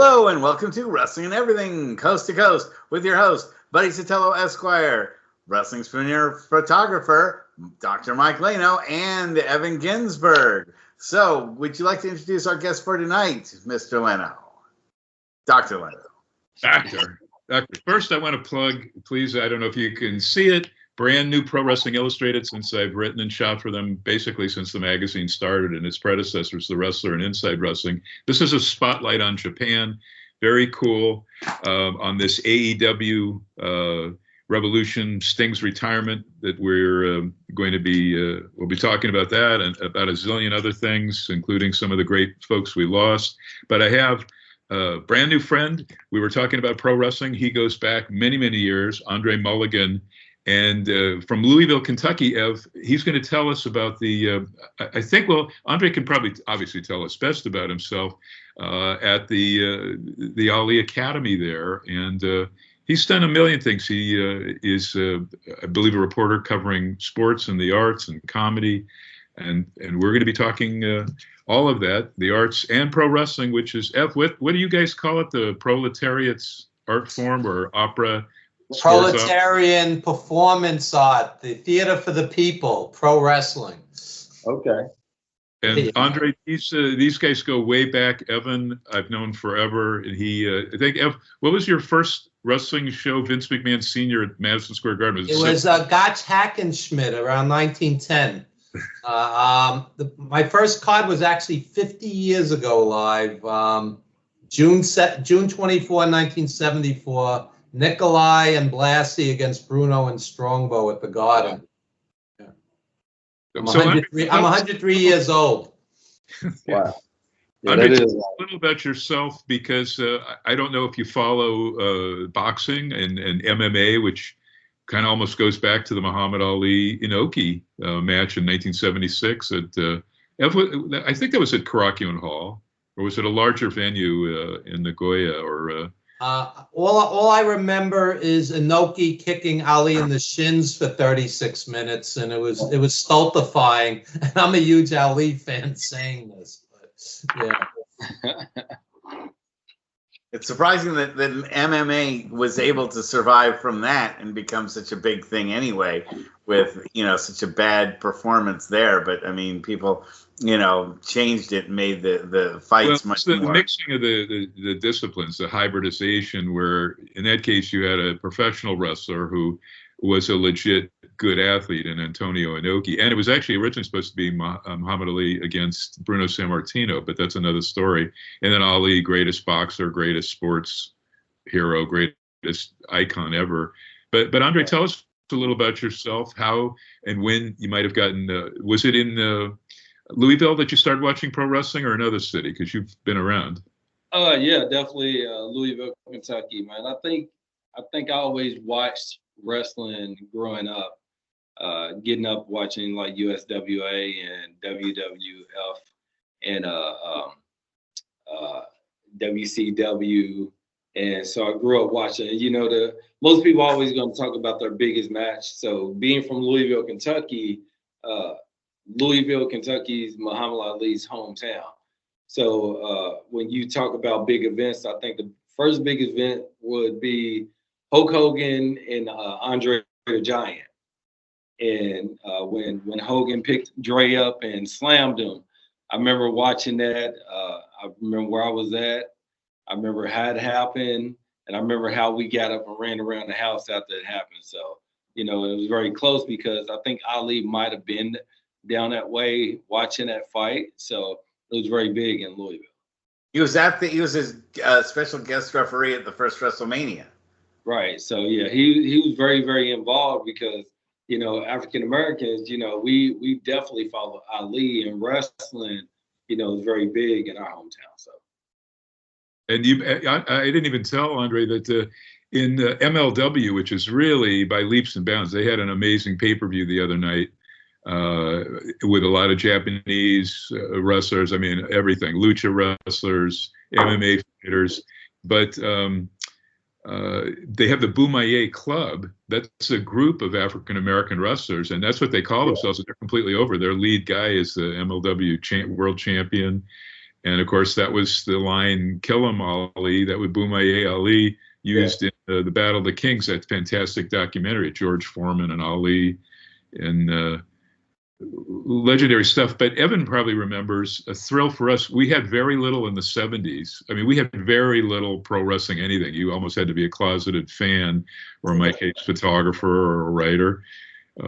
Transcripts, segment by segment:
Hello and welcome to Wrestling and Everything, Coast to Coast, with your host, Buddy Sotelo Esquire, Wrestling Spooner photographer, Dr. Mike Leno, and Evan Ginsberg. So, would you like to introduce our guest for tonight, Mr. Leno? Dr. Leno. Doctor. First, I want to plug, please, I don't know if you can see it, brand new Pro Wrestling Illustrated, since I've written and shot for them basically since the magazine started, and its predecessors, The Wrestler and Inside Wrestling. This is a spotlight on Japan. Very cool. On this AEW Revolution Sting's retirement that we're going to be, we'll be talking about that and about a zillion other things, including some of the great folks we lost. But I have a brand new friend. We were talking about pro wrestling. He goes back many, many years, Andre Mulligan. And from Louisville, Kentucky, Ev, he's going to tell us about the, I think, well, Andre can probably obviously tell us best about himself at the Ali Academy there. And he's done a million things. He is, I believe, a reporter covering sports and the arts and comedy. And we're going to be talking all of that, the arts and pro wrestling, which is, Ev, what do you guys call it? The proletariat's art form or opera? Proletarian performance art, the theater for the people, pro wrestling. Okay. And Andre, these guys go way back. Evan, I've known forever. And he, I think, Ev, what was your first wrestling show, Vince McMahon Sr. at Madison Square Garden? It was Gotch Hackenschmidt around 1910. My first card was actually 50 years ago live, June 24, 1974. Nikolai and Blassie against Bruno and Strongbow at the Garden. Yeah. I'm 103 years old. Wow. Yeah, Andre, tell us a little about yourself, because I don't know if you follow boxing and MMA, which kind of almost goes back to the Muhammad Ali Inoki match in 1976 at I think that was at Korakuen Hall, or was it a larger venue in Nagoya? Or all I remember is Inoki kicking Ali in the shins for 36 minutes, and it was stultifying. And I'm a huge Ali fan saying this, but yeah. It's surprising that MMA was able to survive from that and become such a big thing anyway, with, such a bad performance there. But I mean, people, changed it, made the fights much more. The mixing of the disciplines, the hybridization, where in that case you had a professional wrestler who was a legit good athlete in Antonio Inoki. And it was actually originally supposed to be Muhammad Ali against Bruno Sammartino, but that's another story. And then Ali, greatest boxer, greatest sports hero, greatest icon ever. But Andre, tell us a little about yourself, how and when you might have gotten, was it in Louisville that you started watching pro wrestling, or another city, because you've been around? Yeah, definitely Louisville, Kentucky, man. I think I always watched wrestling growing up, getting up watching like USWA and WWF and WCW, and so I grew up watching. Most people are always going to talk about their biggest match. So being from Louisville, Kentucky, Louisville, Kentucky is Muhammad Ali's hometown. So when you talk about big events, I think the first big event would be Hulk Hogan and Andre the Giant. And when Hogan picked Dre up and slammed him, I remember watching that. I remember where I was at. I remember how it happened. And I remember how we got up and ran around the house after it happened. So, it was very close, because I think Ali might have been down that way watching that fight. So it was very big in Louisville. He was a special guest referee at the first WrestleMania. Right. So yeah, he was very, very involved, because African Americans, we definitely follow Ali, and wrestling, is very big in our hometown. So. And I didn't even tell Andre that in MLW, which is really by leaps and bounds, they had an amazing pay-per-view the other night with a lot of Japanese wrestlers. I mean, everything, lucha wrestlers, MMA fighters. But they have the Bumaye Club. That's a group of African-American wrestlers, and that's what they call themselves. They're completely over. Their lead guy is the MLW world champion. And of course, that was the line "Kill 'em, Ali." That would Boomaier Ali used in the Battle of the Kings. That fantastic documentary, George Foreman and Ali, and legendary stuff. But Evan probably remembers a thrill for us. We had very little in the 70s. I mean, we had very little pro wrestling anything. You almost had to be a closeted fan, or in my case, photographer or a writer,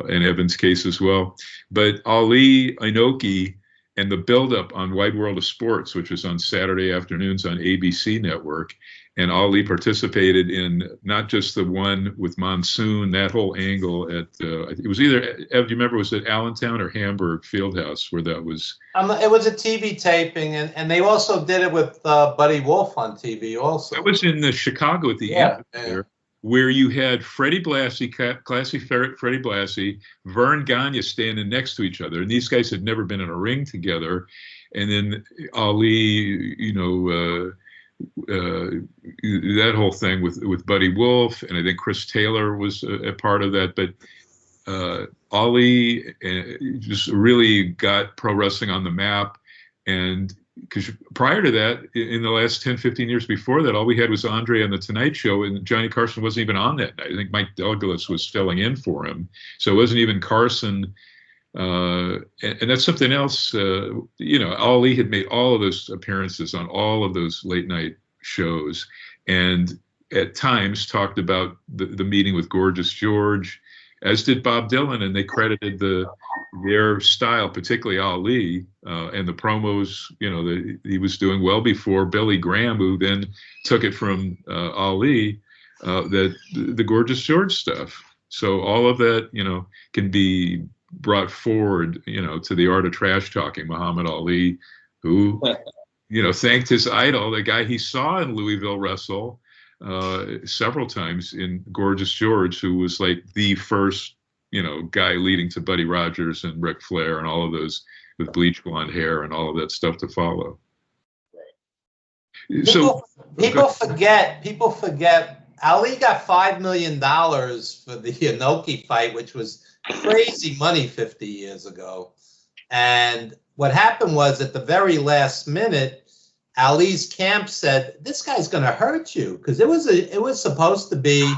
in Evan's case as well. But Ali, Inoki, and the buildup on Wide World of Sports, which was on Saturday afternoons on ABC Network. And Ali participated in not just the one with Monsoon, that whole angle at, it was either, Ev, do you remember, was it Allentown or Hamburg Fieldhouse where that was? It was a TV taping, and they also did it with Buddy Wolf on TV also. That was in Chicago at the amphitheater, where you had Freddie Blassie, classy Freddie Blassie, Vern Gagne standing next to each other. And these guys had never been in a ring together. And then Ali, that whole thing with Buddy Wolf, and I think Chris Taylor was a part of that. But Ali just really got pro wrestling on the map. And because prior to that, in the last 10, 15 years before that, all we had was Andre on The Tonight Show, and Johnny Carson wasn't even on that night. I think Mike Douglas was filling in for him. So it wasn't even Carson. And that's something else. Ali had made all of those appearances on all of those late night shows, and at times talked about the meeting with Gorgeous George, as did Bob Dylan, and they credited their style, particularly Ali, and the promos, that he was doing well before Billy Graham, who then took it from Ali, that the Gorgeous George stuff. So all of that, can be brought forward, to the art of trash talking. Muhammad Ali, who, thanked his idol, the guy he saw in Louisville wrestle several times, in Gorgeous George, who was like the first, guy leading to Buddy Rogers and Ric Flair and all of those with bleach blonde hair and all of that stuff to follow. People forget Ali got $5 million for the Inoki fight, which was crazy money 50 years ago. And what happened was, at the very last minute, Ali's camp said, "This guy's going to hurt you," because it was supposed to be,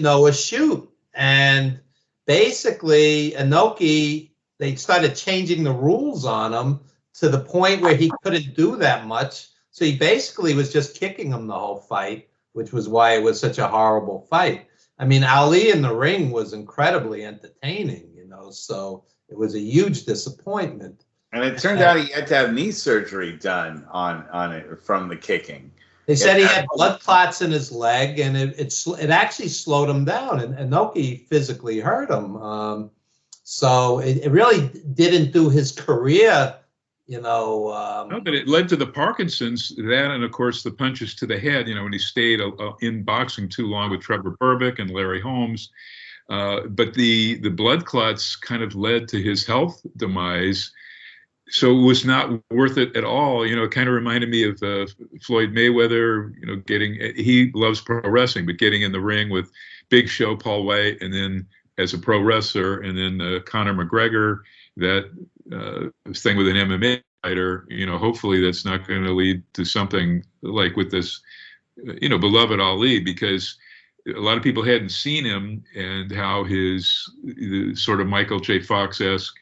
a shoot. And basically, Inoki, they started changing the rules on him to the point where he couldn't do that much. So he basically was just kicking him the whole fight, which was why it was such a horrible fight. I mean, Ali in the ring was incredibly entertaining, so it was a huge disappointment. And it turned out he had to have knee surgery done on it from the kicking. They said he had blood clots in his leg, and it actually slowed him down, and Inoki physically hurt him. So it really didn't do his career, No, but it led to the Parkinson's, that, and of course the punches to the head, when he stayed in boxing too long with Trevor Berbick and Larry Holmes. But the blood clots kind of led to his health demise. So it was not worth it at all. It kind of reminded me of Floyd Mayweather, he loves pro wrestling, but getting in the ring with Big Show, Paul White, and then as a pro wrestler, and then Conor McGregor, that thing with an MMA fighter, hopefully that's not going to lead to something like with this, beloved Ali, because a lot of people hadn't seen him, and how his sort of Michael J. Fox-esque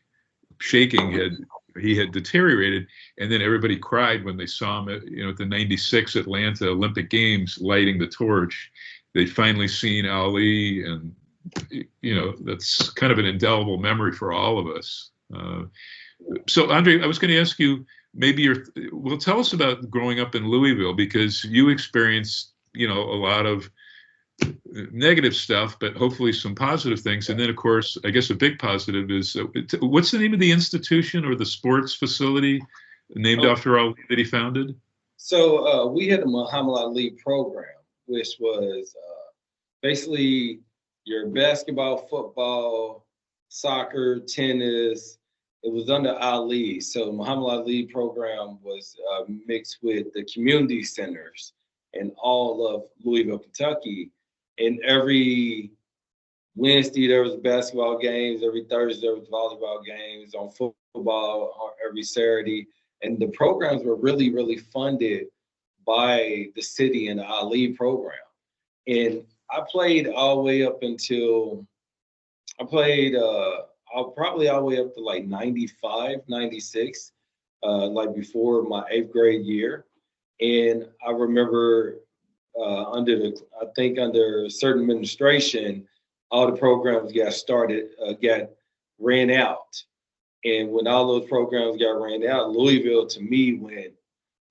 shaking he had deteriorated. And then everybody cried when they saw him at the 96 Atlanta Olympic Games lighting the torch. They'd finally seen Ali, and that's kind of an indelible memory for all of us. So Andre, I was going to ask you, maybe tell us about growing up in Louisville, because you experienced a lot of negative stuff, but hopefully some positive things. And then, of course, I guess a big positive is, what's the name of the institution or the sports facility named after Ali that he founded? So we had the Muhammad Ali program, which was basically your basketball, football, soccer, tennis. It was under Ali. So Muhammad Ali program was mixed with the community centers in all of Louisville, Kentucky. And every Wednesday there was basketball games. Every Thursday there was volleyball games. On football, every Saturday. And the programs were really, really funded by the city and the Ali program. And I played all the way up until probably all the way up to like 95, 96, like before my 8th grade year. And I remember under certain administration, all the programs got ran out. And when all those programs got ran out, Louisville to me went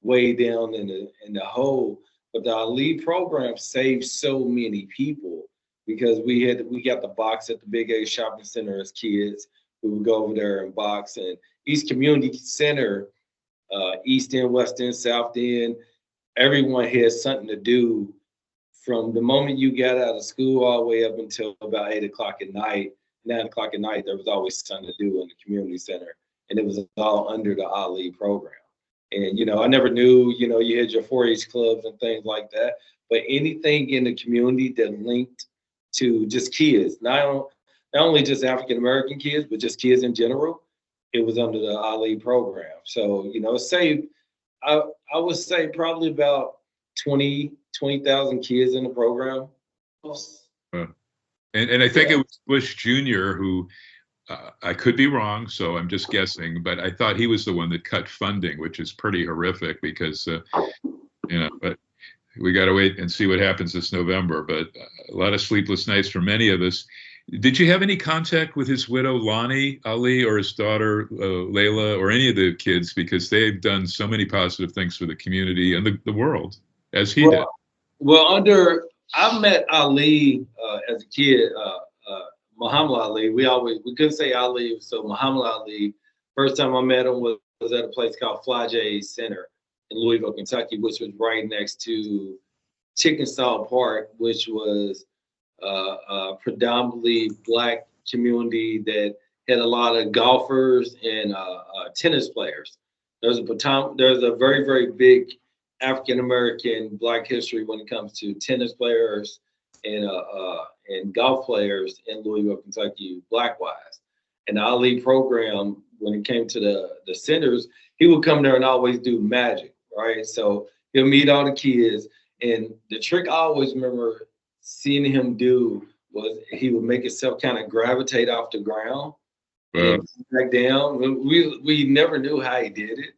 way down in the hole. But the Ali program saved so many people because we got the box at the Big A Shopping Center as kids. We would go over there and box. And East Community Center, East End, West End, South End, everyone had something to do from the moment you got out of school all the way up until about 8 o'clock at night. 9 o'clock at night, there was always something to do in the community center. And it was all under the Ali program. And, I never knew, you had your 4-H clubs and things like that. But anything in the community that linked to just kids, not only just African-American kids, but just kids in general, it was under the Ali program. So, I would say probably about 20,000 kids in the program. And I think it was Bush Jr. who, I could be wrong, so I'm just guessing, but I thought he was the one that cut funding, which is pretty horrific because, but we got to wait and see what happens this November. But a lot of sleepless nights for many of us. Did you have any contact with his widow, Lonnie Ali, or his daughter, Layla, or any of the kids? Because they've done so many positive things for the community and the world, as he did. Well, I met Ali as a kid, Muhammad Ali. We couldn't say Ali, so Muhammad Ali. First time I met him was at a place called Fly J Center in Louisville, Kentucky, which was right next to Chickasaw Park, which was a predominantly Black community that had a lot of golfers and tennis players. There's a very, very big African American Black history when it comes to tennis players and golf players in Louisville, Kentucky, Black-wise. And the Ali program, when it came to the centers, he would come there and always do magic, right? So he'll meet all the kids. And the trick I always remember seeing him do was he would make himself kind of gravitate off the ground and back down. We never knew how he did it.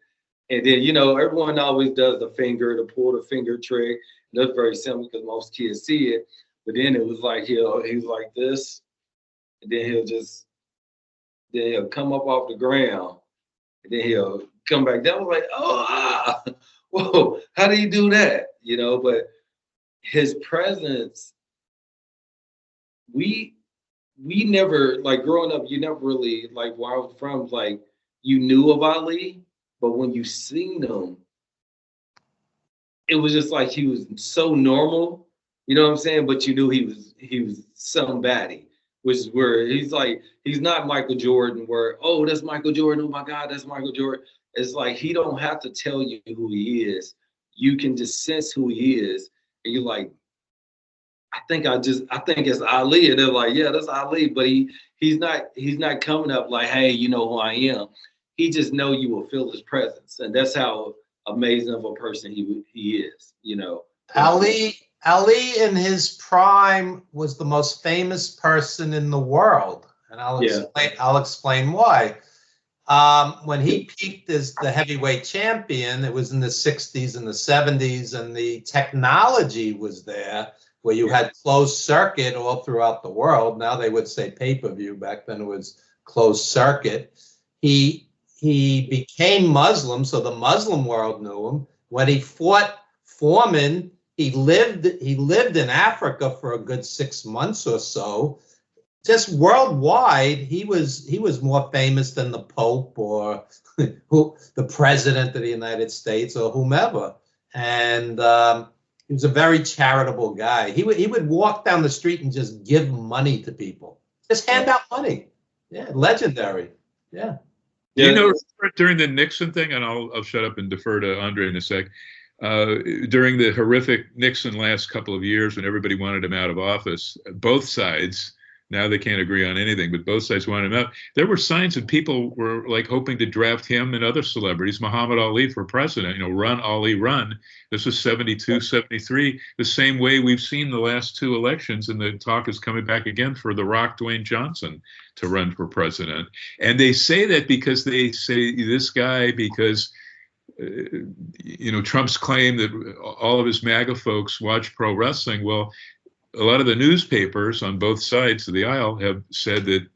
And then, everyone always does the pull the finger trick. That's very simple because most kids see it. But then it was like he was like this, and then he'll come up off the ground, and then he'll come back down. I was like, whoa, how do you do that? But his presence, we never, like growing up, you never really, like where I was from, like you knew of Ali, but when you seen him, it was just like he was so normal. You know what I'm saying? But you knew he was somebody, which is where he's not Michael Jordan where, oh, that's Michael Jordan. Oh my God, that's Michael Jordan. It's like, he don't have to tell you who he is. You can just sense who he is. And you're like, I think it's Ali. And they're like, yeah, that's Ali. But he's not coming up like, hey, you know who I am. He just know you will feel his presence. And that's how amazing of a person he is, Ali in his prime was the most famous person in the world, and I'll explain why. When he peaked as the heavyweight champion, it was in the 60s and the 70s, and the technology was there where you had closed circuit all throughout the world. Now they would say pay-per-view. Back then it was closed circuit. He became Muslim, so the Muslim world knew him. When he fought Foreman, he lived in Africa for a good 6 months or so. Just worldwide, he was more famous than the Pope or the President of the United States or whomever. And he was a very charitable guy. He would walk down the street and just give money to people. Just hand out money. Yeah, legendary. Yeah. During the Nixon thing, and I'll shut up and defer to Andre in a sec. During the horrific Nixon last couple of years when everybody wanted him out of office, both sides, Now they can't agree on anything, but both sides want him out. There were signs that people were like hoping to draft him and other celebrities, Muhammad Ali for president, run Ali, run. This was 72, 73, the same way we've seen the last two elections, and the talk is coming back again for The Rock, Dwayne Johnson, to run for president. And they say that because they say this guy, because Trump's claim that all of his MAGA folks watch pro wrestling. Well, a lot of the newspapers on both sides of the aisle have said that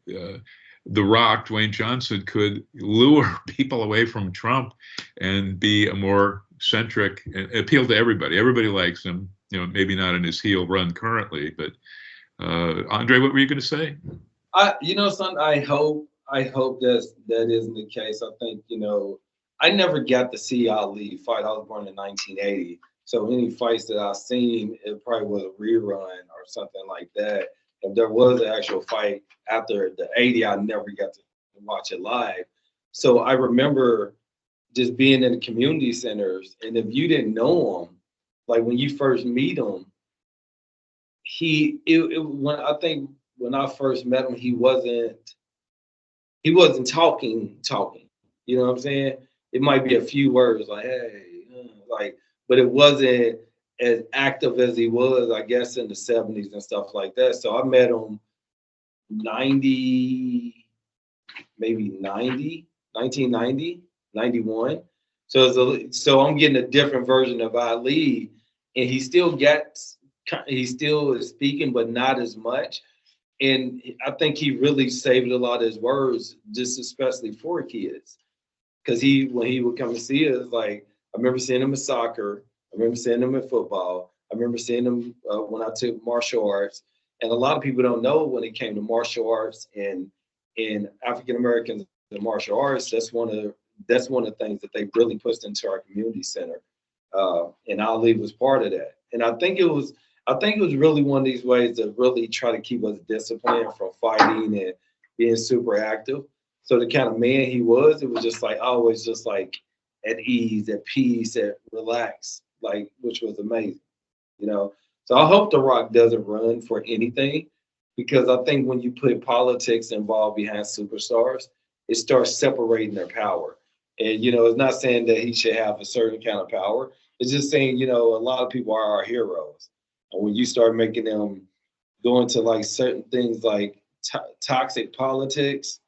The Rock, Dwayne Johnson, could lure people away from Trump and be a more centric and appeal to everybody. Everybody likes him, maybe not in his heel run currently. But Andre, what were you going to say? Son, I hope that isn't the case. I think, I never got to see Ali fight. I was born in 1980. So any fights that I've seen, it probably was a rerun or something like that. If there was an actual fight after the 80, I never got to watch it live. So I remember just being in the community centers, and if you didn't know him, like when you first meet him, when I first met him, he wasn't talking. You know what I'm saying? It might be a few words like, hey, but it wasn't as active as he was, I guess, in the 70s and stuff like that. So I met him 1990, 91. So I'm getting a different version of Ali, and he still is speaking, but not as much. And I think he really saved a lot of his words, just especially for kids. Because when he would come to see us, like, I remember seeing him in soccer. I remember seeing him in football. I remember seeing him when I took martial arts. And a lot of people don't know when it came to martial arts and African Americans in martial arts. That's one of the things that they really pushed into our community center. And Ali was part of that. And I think it was really one of these ways to really try to keep us disciplined from fighting and being super active. So the kind of man he was, it was just like always just like at ease, at peace, at relax, like, which was amazing, So I hope The Rock doesn't run for anything, because I think when you put politics involved behind superstars, it starts separating their power. And, it's not saying that he should have a certain kind of power. It's just saying, a lot of people are our heroes. And when you start making them go into like certain things like toxic politics,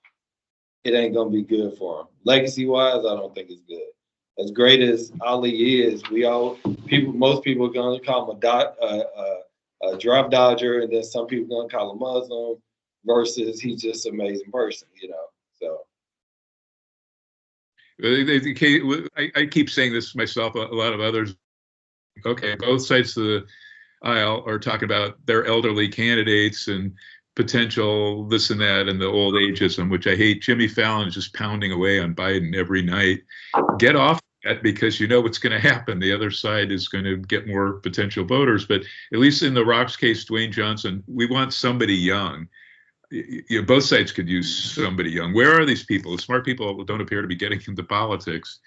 it ain't going to be good for them. Legacy-wise, I don't think it's good. As great as Ali is, most people are going to call him a draft dodger, and then some people are going to call him Muslim, versus he's just an amazing person, So I keep saying this myself, a lot of others. Okay, both sides of the aisle are talking about their elderly candidates and potential this and that and the old ageism, which I hate. Jimmy Fallon is just pounding away on Biden every night. Get off that, because you know what's going to happen. The other side is going to get more potential voters. But at least in The Rock's case, Dwayne Johnson, we want somebody young. Both sides could use somebody young. Where are these people? The smart people don't appear to be getting into politics.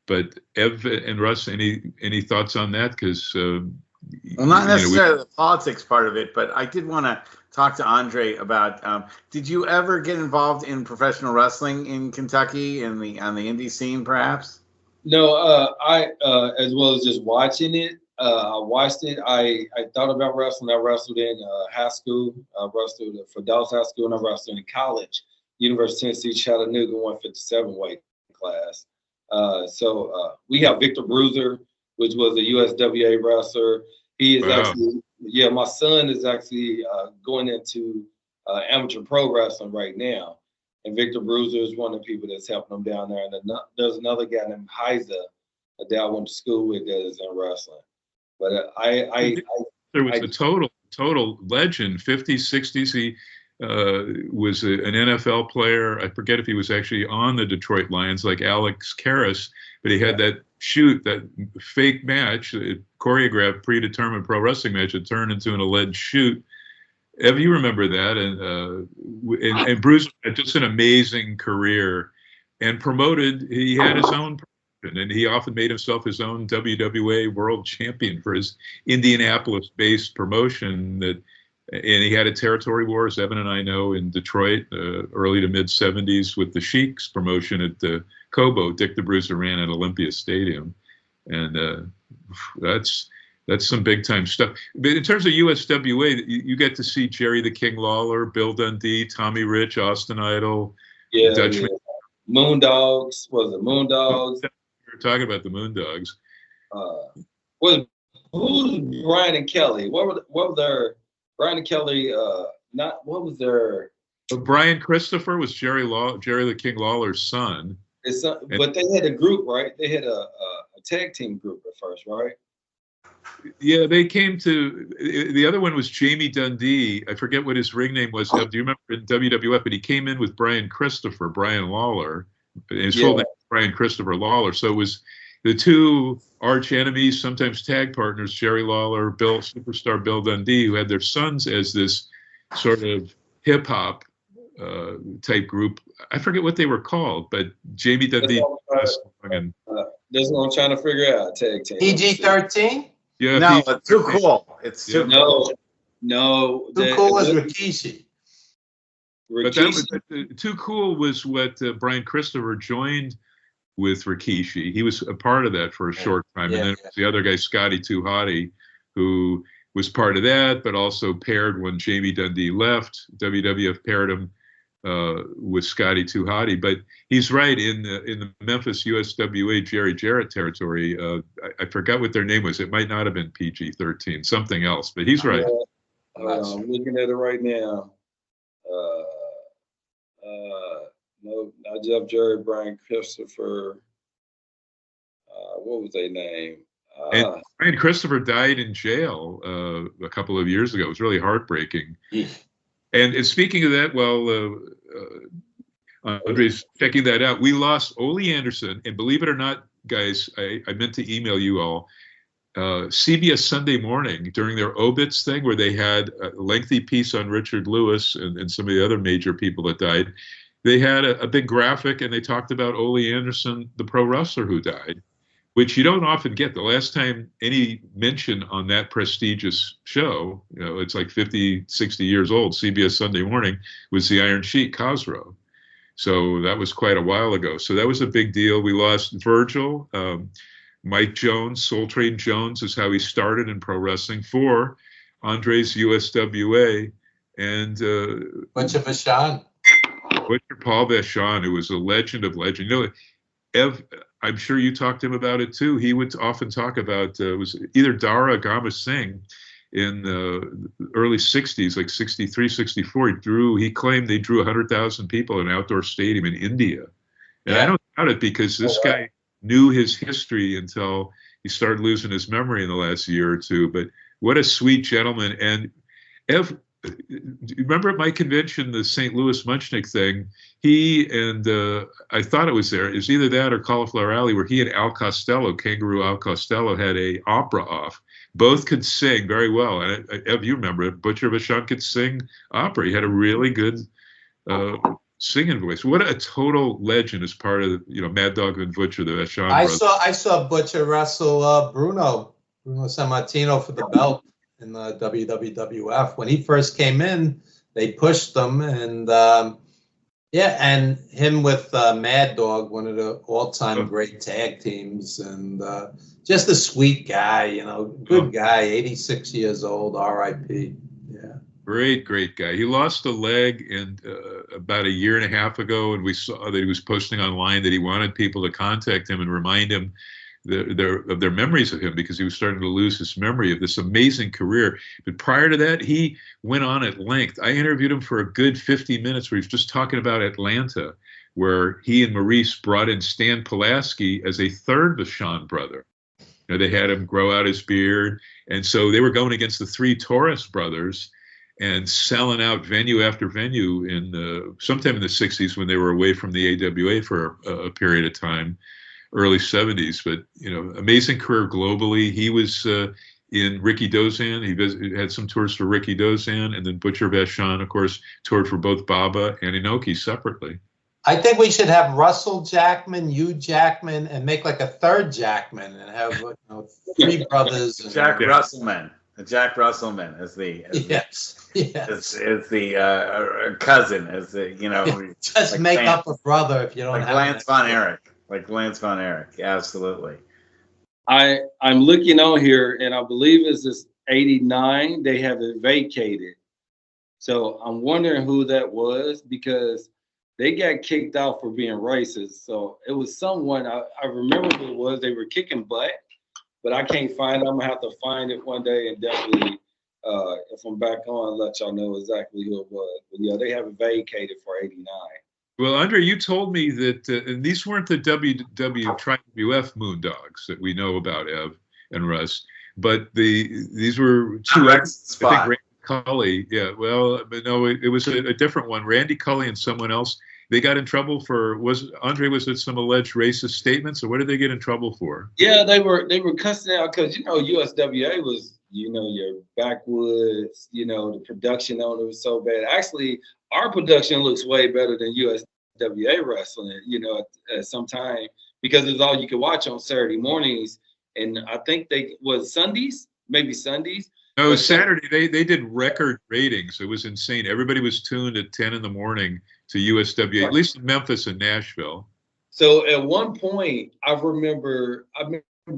But Ev and Russ, any thoughts on that? Because well, not necessarily the politics part of it, but I did want to talk to Andre about. Did you ever get involved in professional wrestling in Kentucky on the indie scene, perhaps? No, I as well as just watching it. I watched it. I thought about wrestling. I wrestled in high school. I wrestled for Dallas High School, and I wrestled in college. University of Tennessee, Chattanooga, 157 weight class. So we have Victor Bruiser, which was a USWA wrestler. He is actually, my son is actually going into amateur pro wrestling right now. And Victor Bruiser is one of the people that's helping him down there. And there's another guy named Heiza that I went to school with that is in wrestling. But there was a total legend, 50s, 60s. He was an NFL player. I forget if he was actually on the Detroit Lions like Alex Karras, but he had that fake match, choreographed, predetermined pro wrestling match that turned into an alleged shoot. Ev, you remember that? And Bruce had just an amazing career and promoted. He had his own promotion, and he often made himself his own WWA world champion for his Indianapolis-based promotion that And he had a territory war, as Evan and I know, in Detroit, early to mid 70s with the Sheik's promotion at the Cobo. Dick the Bruiser ran at Olympia Stadium. And that's some big time stuff. But in terms of USWA, you get to see Jerry the King Lawler, Bill Dundee, Tommy Rich, Austin Idol, Dutchman. Yeah. Moondogs, was it Moondogs? We were talking about the Moondogs. Who was Brian and Kelly? What was their Brian and Kelly? What was their? Brian Christopher was Jerry the King Lawler's son. But they had a group, right? They had a tag team group at first, right? Yeah, they came to, the other one was Jamie Dundee. I forget what his ring name was. Do you remember in WWF? But he came in with Brian Lawler. His full name was Brian Christopher Lawler. So it was the two arch enemies, sometimes tag partners, Jerry Lawler, superstar Bill Dundee, who had their sons as this sort of hip hop type group. I forget what they were called, but Jamie Dundee. That's what I'm trying to figure out. Tag team. PG-13? Yeah. No, it's too cool. It's too cool. No. Too cool is Rikishi. But that was, Too Cool was what Brian Christopher joined with Rikishi. He was a part of that for a short time. And then it was the other guy, Scotty Too Hottie, who was part of that, but also paired when Jamie Dundee left. WWF paired him with Scotty Too Hottie. But he's right, in the Memphis USWA Jerry Jarrett territory. I forgot what their name was. It might not have been PG-13, something else, but he's right. I'm looking at it right now. No, not Jeff Jarrett, Brian Christopher. What was their name? And Brian Christopher died in jail a couple of years ago. It was really heartbreaking. And speaking of that, Andre's checking that out. We lost Ole Anderson, and believe it or not, guys, I meant to email you all. CBS Sunday Morning, during their obits thing, where they had a lengthy piece on Richard Lewis and some of the other major people that died, they had a big graphic, and they talked about Ole Anderson, the pro wrestler who died, which you don't often get. The last time any mention on that prestigious show, it's like 50, 60 years old, CBS Sunday Morning, was the Iron Sheik, Khosrow. So that was quite a while ago. So that was a big deal. We lost Virgil. Mike Jones, Soul Train Jones is how he started in pro wrestling for Andre's USWA. And Butcher Vachon. Butcher Paul Vachon, who was a legend of legend. Ev, I'm sure you talked to him about it too. He would often talk about, it was either Dara Gama Singh in the early 60s, like 63, 64. He claimed they drew 100,000 people in an outdoor stadium in India. And I don't doubt it, because this guy knew his history until he started losing his memory in the last year or two. But what a sweet gentleman. And Ev, do you remember at my convention, the St. Louis Munchnik thing, he and I thought it was there, it was either that or Cauliflower Alley, where he and Al Costello, Kangaroo Al Costello, had a opera off. Both could sing very well. And Ev, you remember it, Butcher Vachon could sing opera. He had a really good singing voice. What a total legend as part of, Mad Dog and Butcher, the Vachon brothers. I saw Butcher wrestle Bruno Sammartino for the belt in the WWF. When he first came in, they pushed him, and and him with Mad Dog, one of the all-time great tag teams, and just a sweet guy, good guy, 86 years old, R.I.P. Yeah. Great guy. He lost a leg about a year and a half ago, and we saw that he was posting online that he wanted people to contact him and remind him of their memories of him, because he was starting to lose his memory of this amazing career. But prior to that, he went on at length. I interviewed him for a good 50 minutes where he was just talking about Atlanta, where he and Maurice brought in Stan Pulaski as a third Vachon brother. They had him grow out his beard. And so they were going against the three Torres brothers and selling out venue after venue in sometime in the 60s, when they were away from the AWA for a period of time. Early 70s, but amazing career globally. He was in Ricky Dozan. He had some tours for Ricky Dozan, and then Butcher Vachon, of course, toured for both Baba and Inoki separately. I think we should have Russell Jackman, Hugh Jackman, and make like a third Jackman, and have three brothers. Jack Russellman. Jack Russellman is the Yes. is the cousin, is the Just like make Lance, up a brother if you don't like have Lance Von Erich, absolutely. I'm looking on here, and I believe it's this 89. They have it vacated. So I'm wondering who that was because they got kicked out for being racist. So it was someone, I remember who it was. They were kicking butt, but I can't find it. I'm going to have to find it one day and definitely, if I'm back on, let y'all know exactly who it was. But yeah, they have it vacated for 89. Well, Andre, you told me that and these weren't the WWF Moondogs that we know about, Ev and Russ, but these were two. I think Randy Cully. Yeah, well, but no, it was a different one. Randy Cully and someone else. They got in trouble for was it some alleged racist statements, or what did they get in trouble for? Yeah, they were cussing out because USWA was your backwoods. The production on it was so bad. Actually, our production looks way better than USWA wrestling. At some time because it's all you could watch on Saturday mornings, and I think they was Sundays, maybe Sundays. No, Saturday they did record ratings. It was insane. Everybody was tuned at 10 in the morning to USWA, right. At least in Memphis and Nashville. So at one point, I remember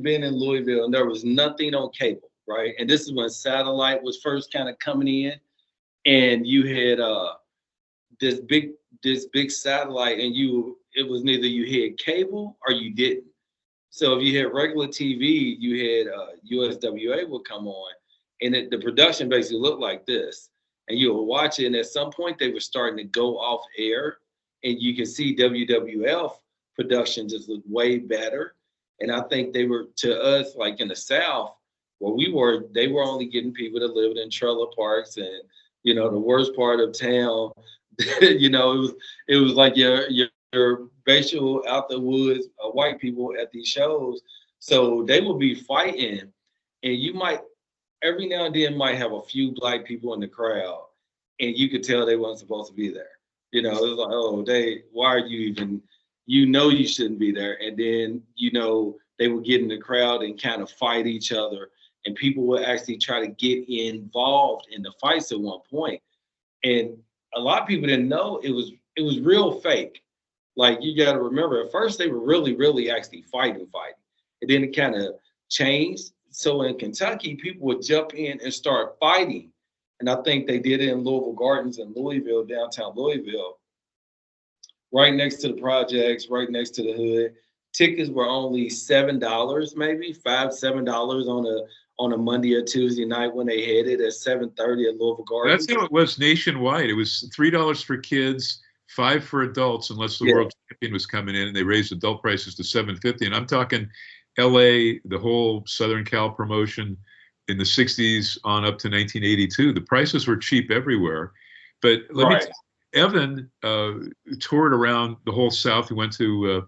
being in Louisville and there was nothing on cable, right? And this is when satellite was first kind of coming in, and you had this big satellite, and it was neither you had cable or you didn't. So if you had regular TV, you had USWA would come on. And the production basically looked like this. And you would watch it, and at some point they were starting to go off air. And you can see WWF production just looked way better. And I think they were, to us, like in the South, where we were, they were only getting people that lived in trailer parks and, the worst part of town. It was like your basically out the woods white people at these shows. So they would be fighting, and you might, every now and then might have a few black people in the crowd, and you could tell they wasn't supposed to be there. It was like, why are you even, you shouldn't be there. And then, they would get in the crowd and kind of fight each other, and people would actually try to get involved in the fights at one point. And a lot of people didn't know it was real fake. Like, you got to remember, at first they were really, really actually fighting. And then it kind of changed. So in Kentucky, people would jump in and start fighting. And I think they did it in Louisville Gardens in Louisville, downtown Louisville, right next to the projects, right next to the hood. Tickets were only $7, maybe $7 on a Monday or Tuesday night when they had it at 7:30 at Louisville Gardens. That's how it was nationwide. It was $3 for kids, $5 for adults, unless the world champion was coming in, and they raised adult prices to $7.50. And I'm talking LA, the whole Southern Cal promotion in the 60s on up to 1982. The prices were cheap everywhere. But let me Evan toured around the whole South. He went to,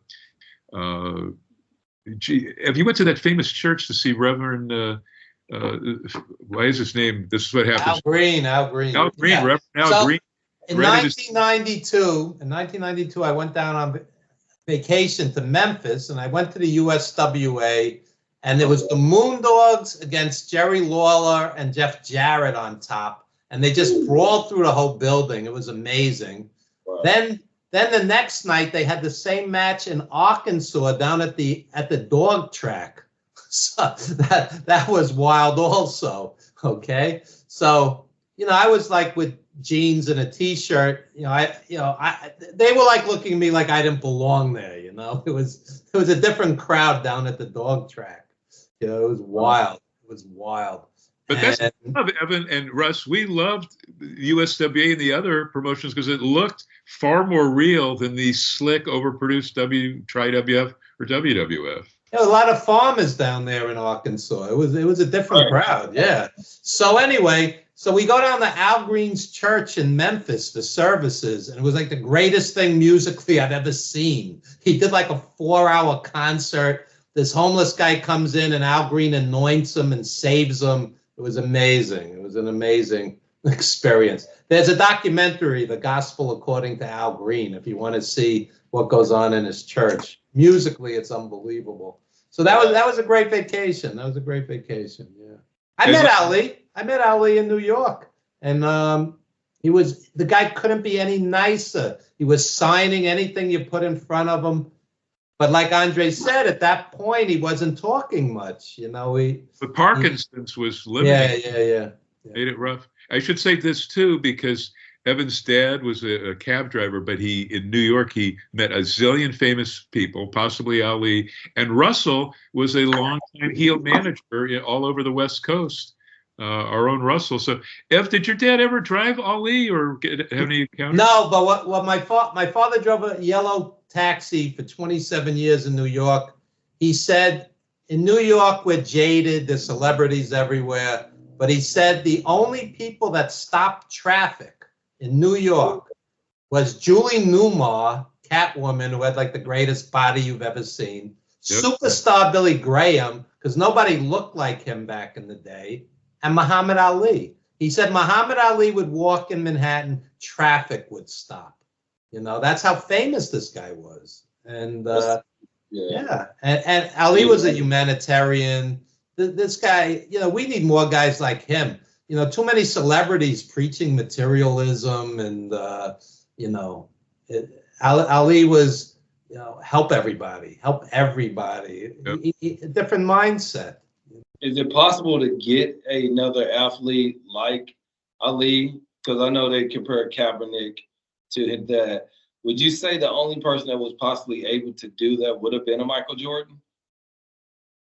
if you went to that famous church to see Reverend, why is his name? This is what happens. Al Green. Reverend Al Green. In 1992, I went down on vacation to Memphis, and I went to the USWA, and there was the Moondogs against Jerry Lawler and Jeff Jarrett on top, and they just brawled through the whole building. It was amazing. Wow. Then the next night they had the same match in Arkansas down at the dog track. So that was wild also. Okay, so I was like with jeans and a t-shirt. They were like looking at me like I didn't belong there. It was a different crowd down at the dog track. It was wild. It was wild. But that's Evan and Russ. We loved the USWA and the other promotions because it looked far more real than the slick, overproduced WWF or WWF. There were a lot of farmers down there in Arkansas. It was a different crowd. Yeah. So anyway, so we go down to Al Green's church in Memphis for services, and it was like the greatest thing musically I've ever seen. He did like a 4-hour concert. This homeless guy comes in, and Al Green anoints him and saves him. It was amazing. It was an amazing experience. There's a documentary, The Gospel According to Al Green, if you want to see what goes on in his church. Musically, it's unbelievable. So that was a great vacation. Yeah. I met Ali. I met Ali in New York, and the guy couldn't be any nicer. He was signing anything you put in front of him. But like Andre said, at that point, he wasn't talking much. But Parkinson's was limiting. Yeah. Made it rough. I should say this too, because Evan's dad was a cab driver, but in New York, he met a zillion famous people, possibly Ali. And Russell was a longtime heel manager all over the West Coast. Our own Russell. So, Ev, did your dad ever drive Ali or have any encounters? No, but what my father drove a yellow taxi for 27 years in New York. He said, in New York, we're jaded. There's celebrities everywhere. But he said the only people that stopped traffic in New York was Julie Newmar, Catwoman, who had like the greatest body you've ever seen. Yep. Superstar Billy Graham, because nobody looked like him back in the day. And Muhammad Ali. He said Muhammad Ali would walk in Manhattan, traffic would stop. That's how famous this guy was. And and Ali was a humanitarian. This guy, we need more guys like him. Too many celebrities preaching materialism, and Ali was, help everybody. Yep. A different mindset. Is it possible to get another athlete like Ali? Because I know they compare Kaepernick to that. Would you say the only person that was possibly able to do that would have been a Michael Jordan?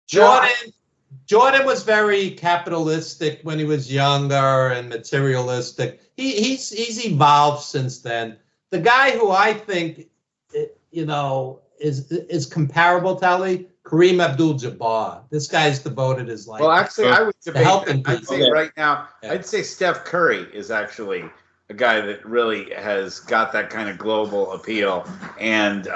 Jordan was very capitalistic when he was younger and materialistic. He's evolved since then. The guy who I think, is comparable to Ali, Kareem Abdul-Jabbar. This guy's devoted his life. Well, actually, I would debate. I'd say Okay. right now, I'd say Steph Curry is actually a guy that really has got that kind of global appeal, and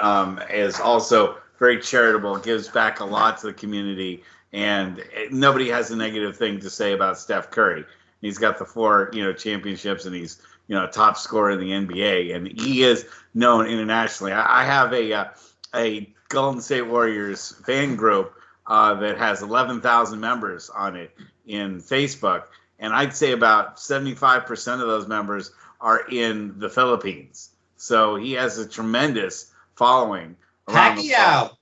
is also very charitable, gives back a lot to the community, and nobody has a negative thing to say about Steph Curry. He's got the 4, championships, and he's, a top scorer in the NBA, and he is known internationally. I have a Golden State Warriors fan group that has 11,000 members on it in Facebook, and I'd say about 75% of those members are in the Philippines. So he has a tremendous following. Pacquiao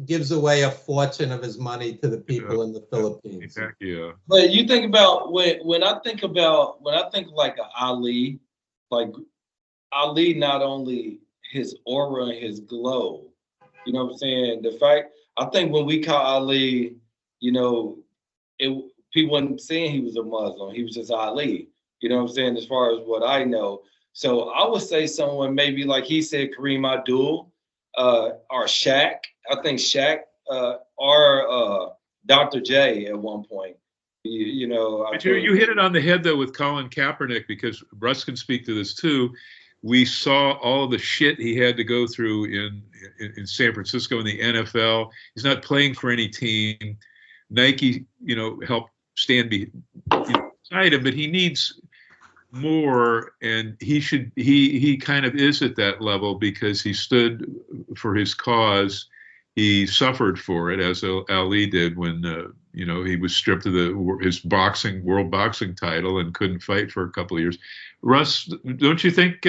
gives away a fortune of his money to the people in the Philippines. Pacquiao. But you think about when I think like a Ali, like Ali, not only his aura and his glow, you know what I'm saying? The fact, I think when we call Ali, people weren't saying he was a Muslim. He was just Ali. You know what I'm saying? As far as what I know. So I would say someone maybe like he said, Kareem Abdul, or Shaq. I think Shaq, or Dr. J at one point. You hit it on the head though with Colin Kaepernick, because Russ can speak to this too. We saw all the shit he had to go through in San Francisco in the NFL. He's not playing for any team. Nike, helped stand beside him, but he needs more, and he kind of is at that level because he stood for his cause. He suffered for it, as Ali did when he was stripped of his world boxing title and couldn't fight for a couple of years. Russ, don't you think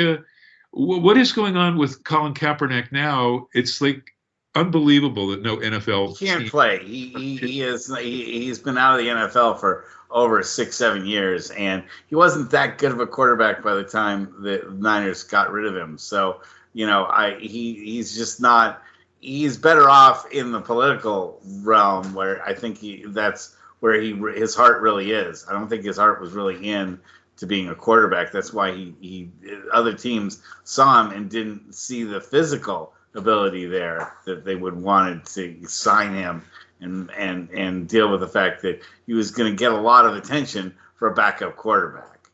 what is going on with Colin Kaepernick now? It's like unbelievable that no NFL he can't play. He's been out of the NFL for over 6-7 years, and he wasn't that good of a quarterback by the time the Niners got rid of him. So he's just not. He's better off in the political realm, where I think that's where his heart really is. I don't think his heart was really in to being a quarterback. That's why he other teams saw him and didn't see the physical ability there, that they would wanted to sign him and deal with the fact that he was going to get a lot of attention for a backup quarterback.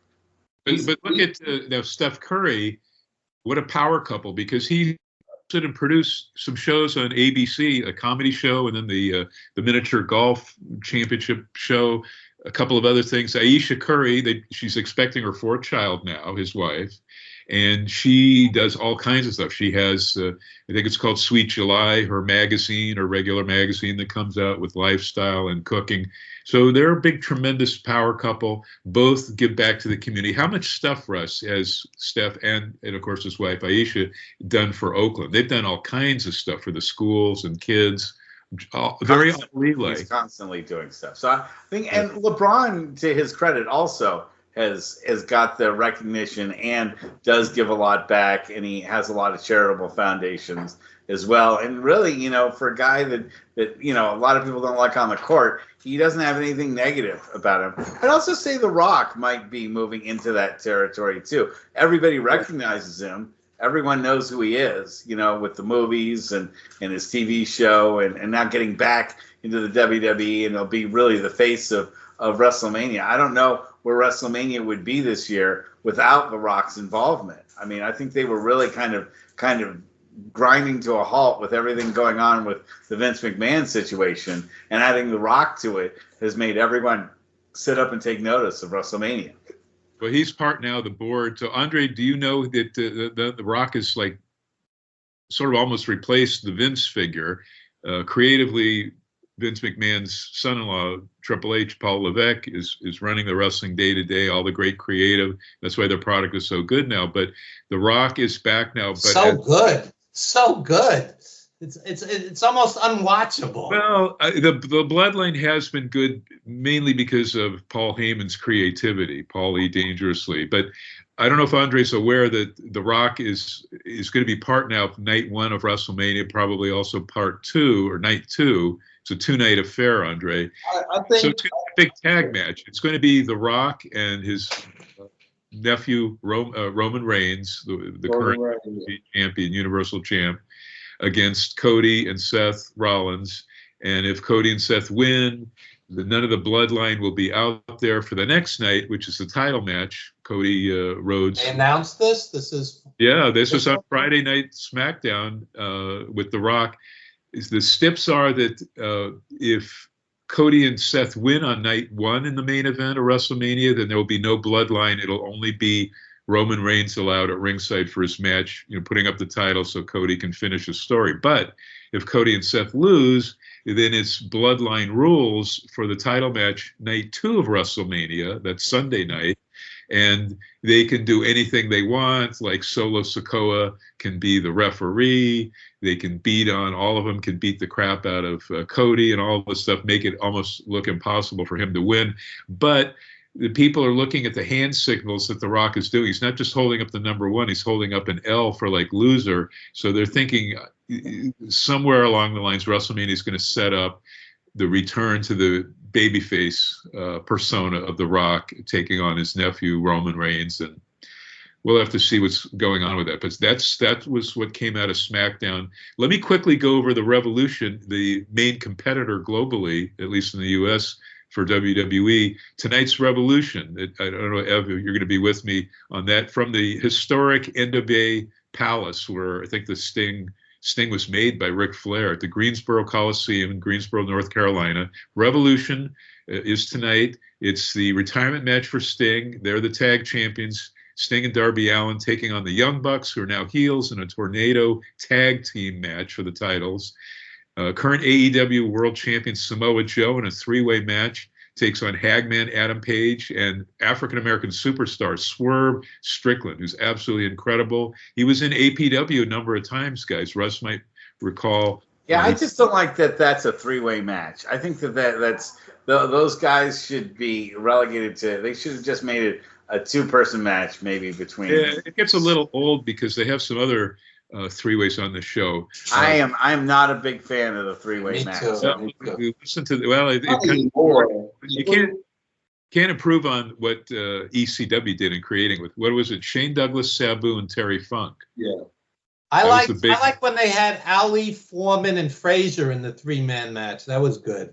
But look at now Steph Curry, what a power couple, because he and produced some shows on ABC, a comedy show, and then the miniature golf championship show, a couple of other things. Aisha Curry, she's expecting her 4th child now, his wife. and she does all kinds of stuff. She has, I think it's called Sweet July, her magazine or regular magazine that comes out with lifestyle and cooking. So they're a big, tremendous power couple. Both give back to the community. How much stuff, Russ, has Steph and of course his wife Aisha done for Oakland? They've done all kinds of stuff for the schools and kids. Very relay. He's constantly doing stuff. So I think, and LeBron, to his credit, also has got the recognition and does give a lot back, and he has a lot of charitable foundations as well. And really, you know, for a guy that you know a lot of people don't like on the court, he doesn't have anything negative about him. I'd also say The Rock might be moving into that territory too. Everybody recognizes him. Everyone knows who he is, you know, with the movies and his TV show, and now getting back into the WWE, and he'll be really the face of WrestleMania. I don't know where WrestleMania would be this year without The Rock's involvement. I mean, I think they were really kind of grinding to a halt with everything going on with the Vince McMahon situation, and adding The Rock to it has made everyone sit up and take notice of WrestleMania. Well, he's part now of the board. So, Andre, do you know that the Rock is like sort of almost replaced the Vince figure? Creatively, Vince McMahon's son-in-law, Triple H, Paul Levesque, is running the wrestling day-to-day, all the great creative. That's why their product is so good now. But The Rock is back now. But So good. It's almost unwatchable. Well, the bloodline has been good mainly because of Paul Heyman's creativity, Paul E. Dangerously. But I don't know if Andre's aware that The Rock is going to be part now of night 1 of WrestleMania, probably also part 2 or night 2. It's a 2-night affair, Andre. I think so. It's going to be a big tag match. It's going to be The Rock and his nephew Roman Reigns, the current champion, Universal champ, against Cody and Seth Rollins. And if Cody and Seth win, none of the bloodline will be out there for the next night, which is the title match. Cody Rhodes. They announced this? This was on Friday Night SmackDown with The Rock. The steps are that if Cody and Seth win on night 1 in the main event of WrestleMania, then there will be no bloodline. It'll only be Roman Reigns allowed at ringside for his match, putting up the title so Cody can finish his story. But if Cody and Seth lose, then it's bloodline rules for the title match night 2 of WrestleMania, that's Sunday night. And they can do anything they want, like Solo Sikoa can be the referee. They can all of them can beat the crap out of Cody and all this stuff, make it almost look impossible for him to win. But the people are looking at the hand signals that The Rock is doing. He's not just holding up the number 1, he's holding up an L for like loser. So they're thinking somewhere along the lines, WrestleMania is going to set up the return to the babyface persona of The Rock, taking on his nephew, Roman Reigns. And we'll have to see what's going on with that. But that was what came out of SmackDown. Let me quickly go over the Revolution, the main competitor globally, at least in the U.S., for WWE. Tonight's Revolution, I don't know, Ev, you're going to be with me on that, from the historic NWA Palace, where I think the Sting was made by Ric Flair at the Greensboro Coliseum in Greensboro, North Carolina. Revolution is tonight. It's the retirement match for Sting. They're the tag champions. Sting and Darby Allin taking on the Young Bucks, who are now heels, in a tornado tag team match for the titles. Current AEW World Champion Samoa Joe in a 3-way match takes on Hagman Adam Page and African-American superstar Swerve Strickland, who's absolutely incredible. He was in APW a number of times, guys. Russ might recall. Yeah, I just don't like that that's a 3-way match. I think that's those guys should be relegated to, they should have just made it a 2-person match maybe between. Yeah, it gets a little old because they have some other 3-ways on the show. I am not a big fan of the 3-way match. Listen to you can't improve on what ECW did in creating with, what was it, Shane Douglas, Sabu, and Terry Funk. Yeah, I like when they had Ali, Foreman, and Frazier in the 3-man match. That was good.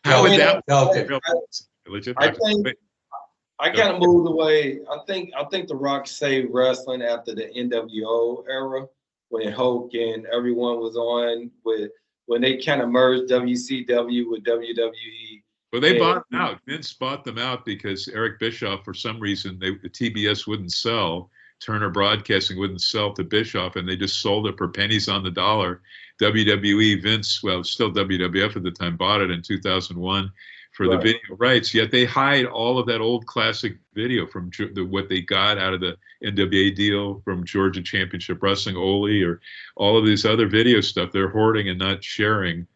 How would that? I kind of moved away. I think The Rock saved wrestling after the NWO era, when Hulk and everyone was on, when they kind of merged WCW with WWE. Well, they bought them out. Vince bought them out because Eric Bischoff, for some reason, the TBS wouldn't sell. Turner Broadcasting wouldn't sell to Bischoff, and they just sold it for pennies on the dollar. WWE, Vince, well, still WWF at the time, bought it in 2001 for the video rights. Yet they hide all of that old classic video from what they got out of the NWA deal from Georgia Championship Wrestling, Ole, or all of this other video stuff. They're hoarding and not sharing.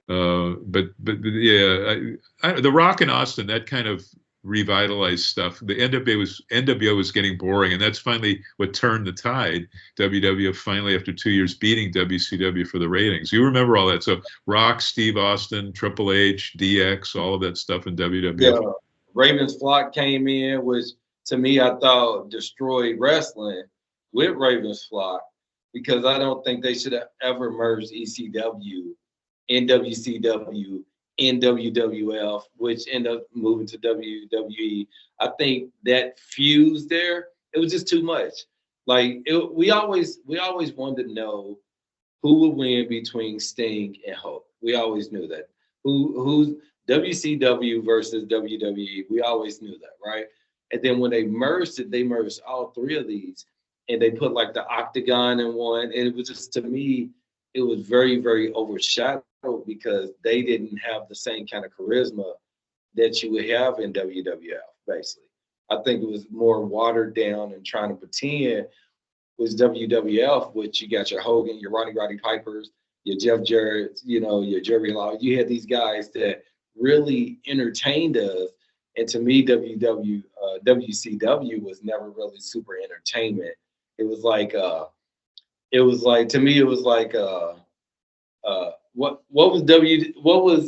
But yeah, The Rock and Austin, that kind of revitalized stuff. The NWO was getting boring, and that's finally what turned the tide. WWF finally, after 2 years, beating WCW for the ratings. You remember all that? So Rock, Steve Austin, Triple H, DX, all of that stuff in WWF. Yeah, Raven's Flock came in, which to me I thought destroyed wrestling with Raven's Flock, because I don't think they should have ever merged ECW, NWCW, in WWF, which ended up moving to WWE. I think that fuse there, it was just too much. Like we always wanted to know who would win between Sting and Hulk. We always knew that. Who's WCW versus WWE. We always knew that, right? And then when they merged it, they merged all three of these, and they put like the Octagon in one, and it was just, to me, it was very, very overshadowed, because they didn't have the same kind of charisma that you would have in WWF, basically. I think it was more watered down and trying to pretend was WWF, which you got your Hogan, your Roddy Pipers, your Jeff Jarrett, your Jerry Law. You had these guys that really entertained us. And to me, WCW was never really super entertainment. It was like, to me, it was like, what was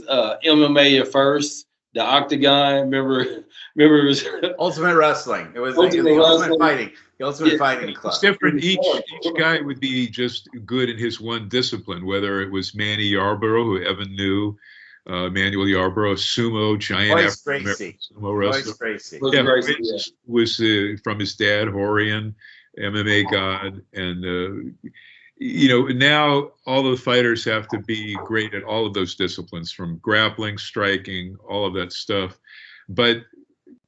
MMA at first? The Octagon, remember it was Ultimate Wrestling. It was Ultimate Fighting. The Ultimate Fighting Club. It's different. Each guy would be just good in his one discipline, whether it was Manny Yarborough, who Evan knew, Manuel Yarborough, sumo, giant sumo wrestler. Gracie. Was from his dad, Horian, MMA god, and now all the fighters have to be great at all of those disciplines, from grappling, striking, all of that stuff. But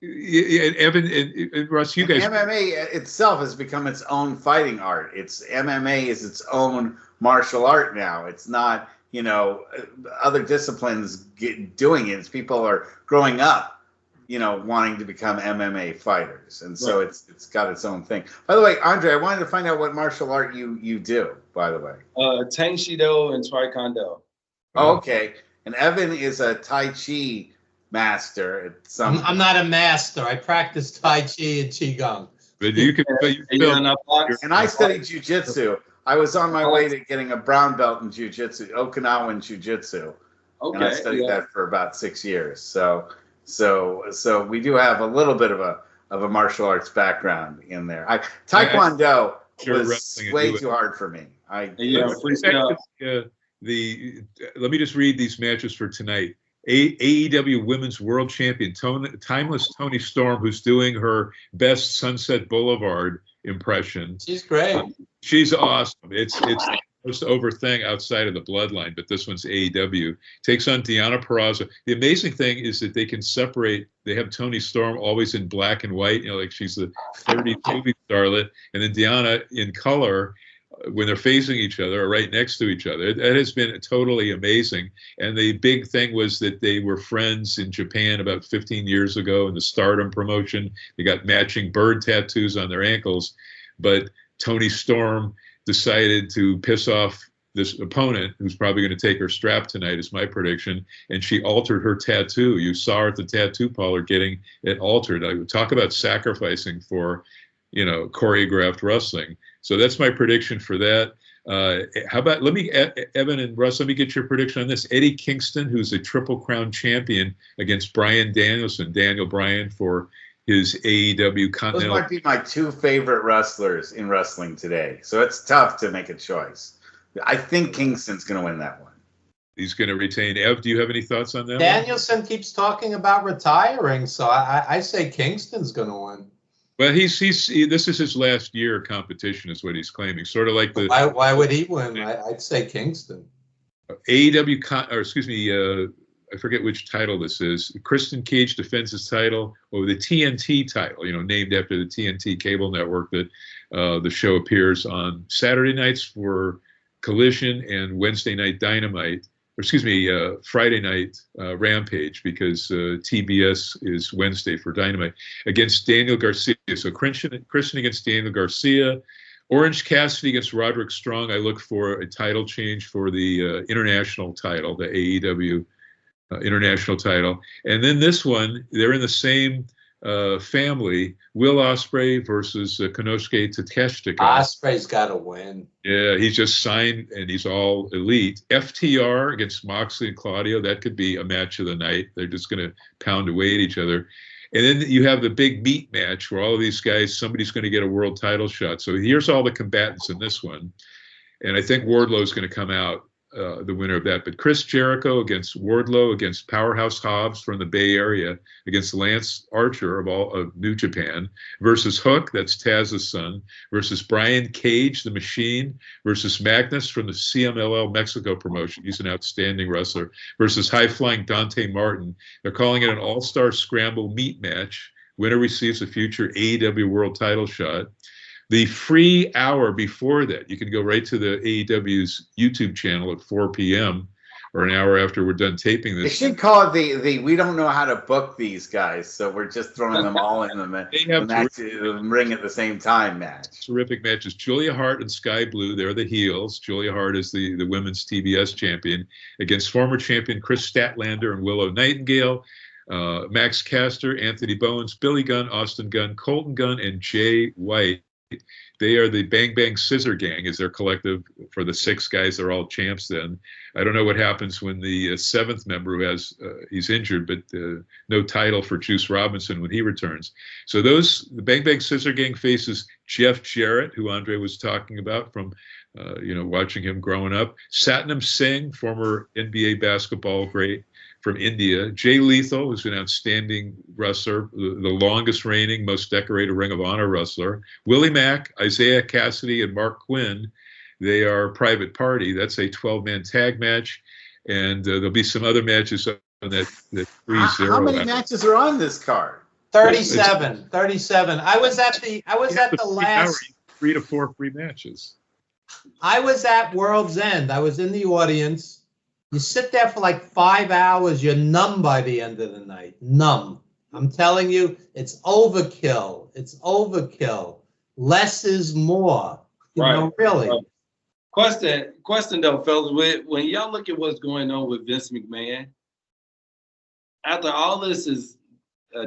Evan and Russ, you guys, MMA itself has become its own fighting art. MMA is its own martial art now. It's not, other disciplines doing it. It's people are growing up, wanting to become MMA fighters. And so it's got its own thing. By the way, Andre, I wanted to find out what martial art you do, by the way. Tang Shido and Taekwondo. Oh, okay. And Evan is a Tai Chi master. I'm not a master. I practice Tai Chi and Qigong. But you can. And I studied jiu-jitsu. I was on my way to getting a brown belt in jiu-jitsu, Okinawan jiu-jitsu. Okay. And I studied that for about 6 years. So we do have a little bit of a martial arts background in there. Taekwondo was way too hard for me. Let me just read these matches for tonight. AEW Women's World Champion Timeless Toni Storm, who's doing her best Sunset Boulevard impression. She's great. She's awesome. It's the most over thing outside of the bloodline, but this one's AEW. Takes on Deonna Purrazzo. The amazing thing is that they can separate. They have Toni Storm always in black and white, like she's the 30s movie starlet, and then Deonna in color when they're facing each other or right next to each other. That has been totally amazing. And the big thing was that they were friends in Japan about 15 years ago in the Stardom promotion. They got matching bird tattoos on their ankles, but Toni Storm decided to piss off this opponent who's probably going to take her strap tonight, is my prediction, and she altered her tattoo. You saw her at the tattoo parlor getting it altered. I would talk about sacrificing for, choreographed wrestling. So that's my prediction for that. How about, Evan and Russ, let me get your prediction on this. Eddie Kingston, who's a Triple Crown champion, against Bryan Danielson, Daniel Bryan, for his AEW Continental. Those might be my two favorite wrestlers in wrestling today. So it's tough to make a choice. I think Kingston's going to win that one. He's going to retain. Ev, do you have any thoughts on that? Danielson keeps talking about retiring, so I say Kingston's going to win. Well, this is his last year of competition, is what he's claiming. Sort of like the. Why would he win? I'd say Kingston. AEW, I forget which title this is. Kristen Cage defends his title over the TNT title, named after the TNT cable network that the show appears on Saturday nights for Collision and Wednesday night Dynamite. Or excuse me, Friday night Rampage, because TBS is Wednesday for Dynamite, against Daniel Garcia. So Christian against Daniel Garcia. Orange Cassidy against Roderick Strong. I look for a title change for the international title, the AEW international title. And then this one, they're in the same family. Will Ospreay versus Konosuke Takeshita. Ospreay's got to win. Yeah, he's just signed and he's all elite. FTR against Moxley and Claudio. That could be a match of the night. They're just going to pound away at each other. And then you have the big meat match where all of these guys, somebody's going to get a world title shot. So here's all the combatants in this one. And I think Wardlow's going to come out the winner of that. But Chris Jericho against Wardlow, against Powerhouse Hobbs from the Bay Area, against Lance Archer of New Japan, versus Hook, that's Taz's son, versus Brian Cage, the Machine, versus Magnus from the CMLL Mexico promotion. He's an outstanding wrestler, versus high-flying Dante Martin. They're calling it an all-star scramble meat match. Winner receives a future AEW world title shot. The free hour before that, you can go right to the AEW's YouTube channel at 4 p.m. or an hour after we're done taping this. They should call it the we don't know how to book these guys, so we're just throwing them all in the ring at the same time match. Terrific matches. Julia Hart and Sky Blue, they're the heels. Julia Hart is the women's TBS champion against former champion Chris Statlander and Willow Nightingale. Max Caster, Anthony Bowens, Billy Gunn, Austin Gunn, Colton Gunn, and Jay White. They are the Bang Bang Scissor Gang, is their collective for the 6 guys. They're all champs then. I don't know what happens when the 7th member who has, he's injured, but no title for Juice Robinson when he returns. So the Bang Bang Scissor Gang faces Jeff Jarrett, who Andre was talking about from, watching him growing up. Satnam Singh, former NBA basketball great from India. Jay Lethal, who's an outstanding wrestler, the longest reigning, most decorated Ring of Honor wrestler. Willie Mack, Isaiah Cassidy, and Mark Quinn. They are Private Party. That's a 12-man tag match. And there'll be some other matches on that 3-0. How many matches are on this card? 37. I was at the last 3 to 4 free matches. I was at World's End. I was in the audience. You sit there for like 5 hours. You're numb by the end of the night. Numb. I'm telling you, it's overkill. It's overkill. Less is more. Really. Right. Question though, fellas. When y'all look at what's going on with Vince McMahon, after all this is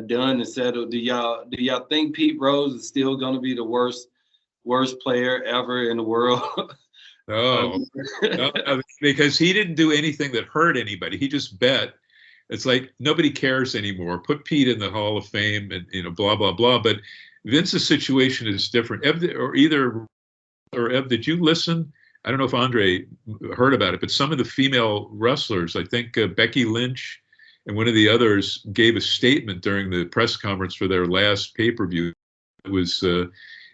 done and settled, do y'all think Pete Rose is still going to be the worst player ever in the world? No, because he didn't do anything that hurt anybody. He just bet. It's like nobody cares anymore. Put Pete in the Hall of Fame and blah, blah, blah. But Vince's situation is different. Ev, did you listen? I don't know if Andre heard about it, but some of the female wrestlers, I think Becky Lynch and one of the others gave a statement during the press conference for their last pay-per-view. It was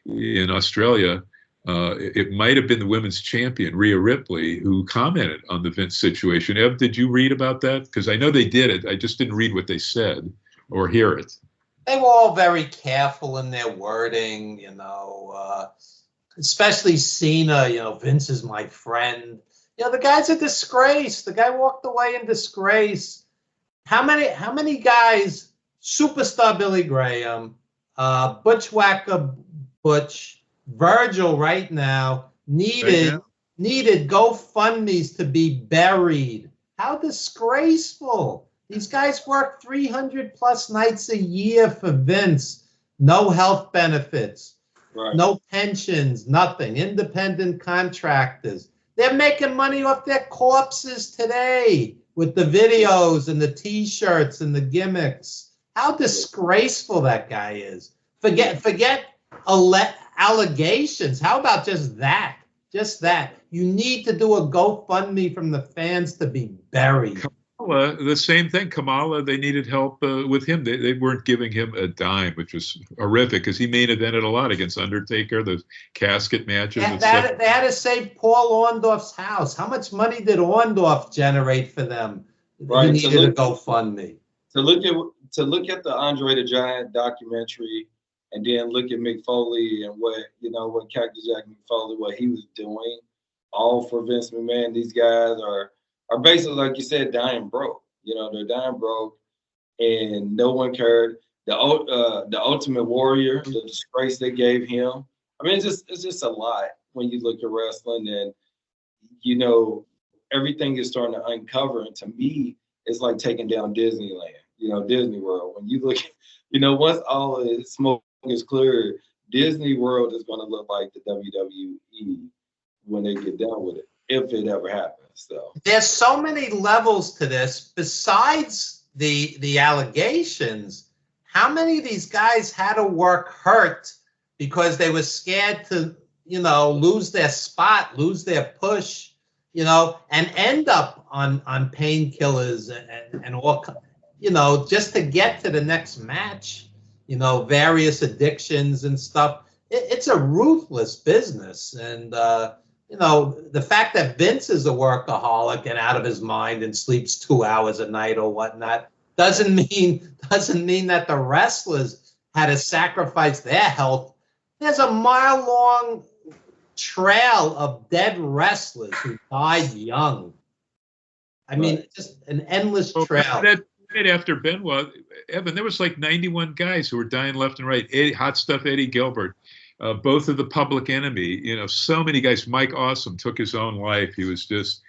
in Australia. It might have been the women's champion, Rhea Ripley, who commented on the Vince situation. Ev, did you read about that? Because I know they did it. I just didn't read what they said or hear it. They were all very careful in their wording, especially Cena. Vince is my friend. The guy's a disgrace. The guy walked away in disgrace. How many guys, superstar Billy Graham, Bushwhacker Butch, Virgil right now needed GoFundMes to be buried. How disgraceful. These guys work 300 plus nights a year for Vince. No health benefits, right. No pensions, nothing. Independent contractors. They're making money off their corpses today with the videos and the T-shirts and the gimmicks. How disgraceful that guy is. Forget allegations. How about just that? Just that. You need to do a GoFundMe from the fans to be buried. Kamala, the same thing. Kamala, they needed help with him. They weren't giving him a dime, which was horrific because he main evented a lot against Undertaker, the casket matches. They had to save Paul Orndorff's house. How much money did Orndorff generate for them? He needed a GoFundMe. To look at the Andre the Giant documentary, and then look at Mick Foley and what Cactus Jack McFoley, what he was doing, all for Vince McMahon. These guys are basically, like you said, dying broke. They're dying broke, and no one cared. The Ultimate Warrior, the disgrace they gave him. I mean, it's just a lot when you look at wrestling, and everything is starting to uncover. And to me, it's like taking down Disneyland, Disney World. When you look, once all the smoke is clear, Disney World is going to look like the WWE when they get done with it, if it ever happens. So there's so many levels to this. Besides the allegations, how many of these guys had to work hurt because they were scared to, lose their spot, lose their push, and end up on painkillers and all, just to get to the next match, various addictions and stuff. It's a ruthless business. And, the fact that Vince is a workaholic and out of his mind and sleeps 2 hours a night or whatnot doesn't mean that the wrestlers had to sacrifice their health. There's a mile-long trail of dead wrestlers who died young. I mean, just an endless trail. Right after Benoit, Evan, there was like 91 guys who were dying left and right. Hot Stuff Eddie Gilbert, both of the Public Enemy. So many guys. Mike Awesome took his own life. He was just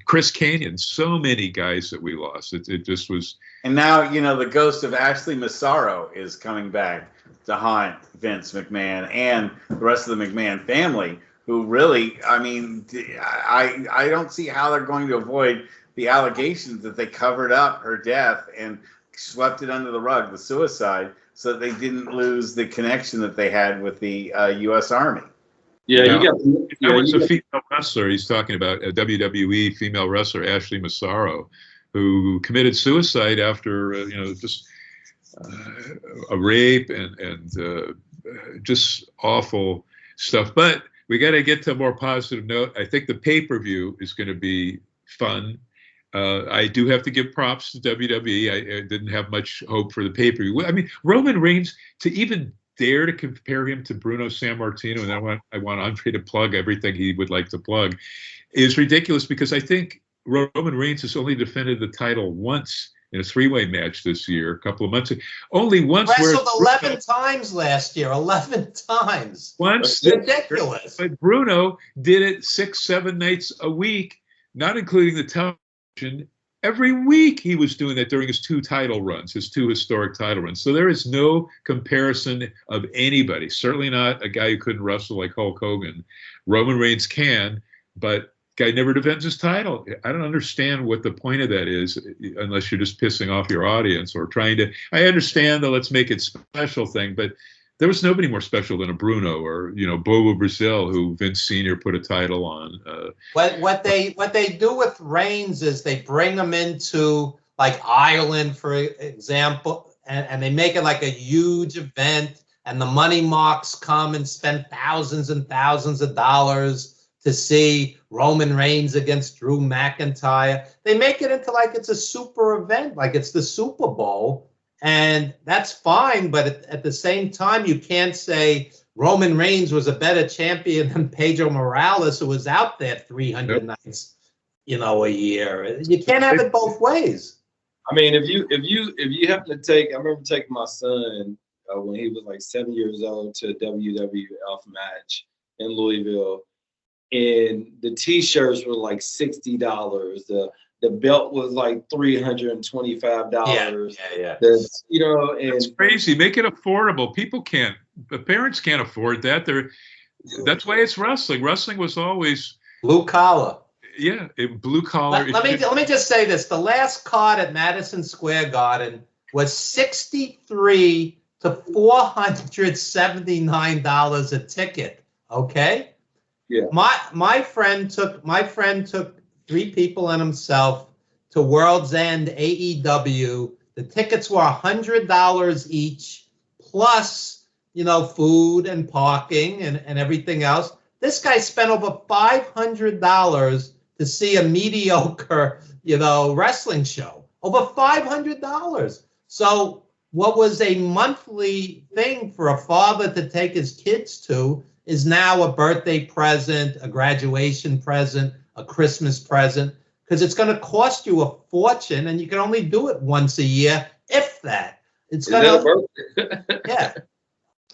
Chris Kanyon. So many guys that we lost. It just was. And now the ghost of Ashley Massaro is coming back to haunt Vince McMahon and the rest of the McMahon family, who really, I mean, I don't see how they're going to avoid the allegations that they covered up her death and swept it under the rug, the suicide, so that they didn't lose the connection that they had with the U.S. Army. Yeah, there was a female wrestler he's talking about, a WWE female wrestler, Ashley Massaro, who committed suicide after, just a rape and just awful stuff. But we got to get to a more positive note. I think the pay-per-view is going to be fun. I do have to give props to WWE. I didn't have much hope for the pay-per-view. I mean, Roman Reigns, to even dare to compare him to Bruno Sammartino, and I want Andre to plug everything he would like to plug, is ridiculous, because I think Roman Reigns has only defended the title once in a three-way match this year, a couple of months ago. Only once. Wrestled 11 times last year, 11 times. Once. Ridiculous. But Bruno did it 6-7 nights a week, not including the television. Every week he was doing that during his two historic title runs. So there is no comparison of anybody, certainly not a guy who couldn't wrestle like Hulk Hogan. Roman Reigns can, but guy never defends his title. I don't understand what the point of that is, unless you're just pissing off your audience or trying to. I understand the let's make it special thing, but there was nobody more special than a Bruno or Bobo Brazil, who Vince Sr. put a title on. What they do with Reigns is they bring him into like Ireland, for example, and they make it like a huge event, and the money marks come and spend thousands and thousands of dollars to see Roman Reigns against Drew McIntyre. They make it into like it's a super event, like it's the Super Bowl. And that's fine, but at the same time, you can't say Roman Reigns was a better champion than Pedro Morales, who was out there 300 nights, a year. You can't have it both ways. I mean, if you have to take, I remember taking my son when he was like 7 years old to a WWF match in Louisville, and the T-shirts were like $60. The belt was like $325. Yeah. It's crazy. Make it affordable. The parents can't afford that. That's why it's wrestling. Wrestling was always blue collar. Yeah, blue collar. Let me just say this: the last card at Madison Square Garden was $63 to $479 a ticket. Okay. Yeah. My friend took 3 people and himself to World's End AEW. The tickets were $100 each, plus, food and parking and everything else. This guy spent over $500 to see a mediocre, wrestling show. Over $500. So what was a monthly thing for a father to take his kids to is now a birthday present, a graduation present, a Christmas present, because it's going to cost you a fortune, and you can only do it once a year, if that. It's going to, yeah.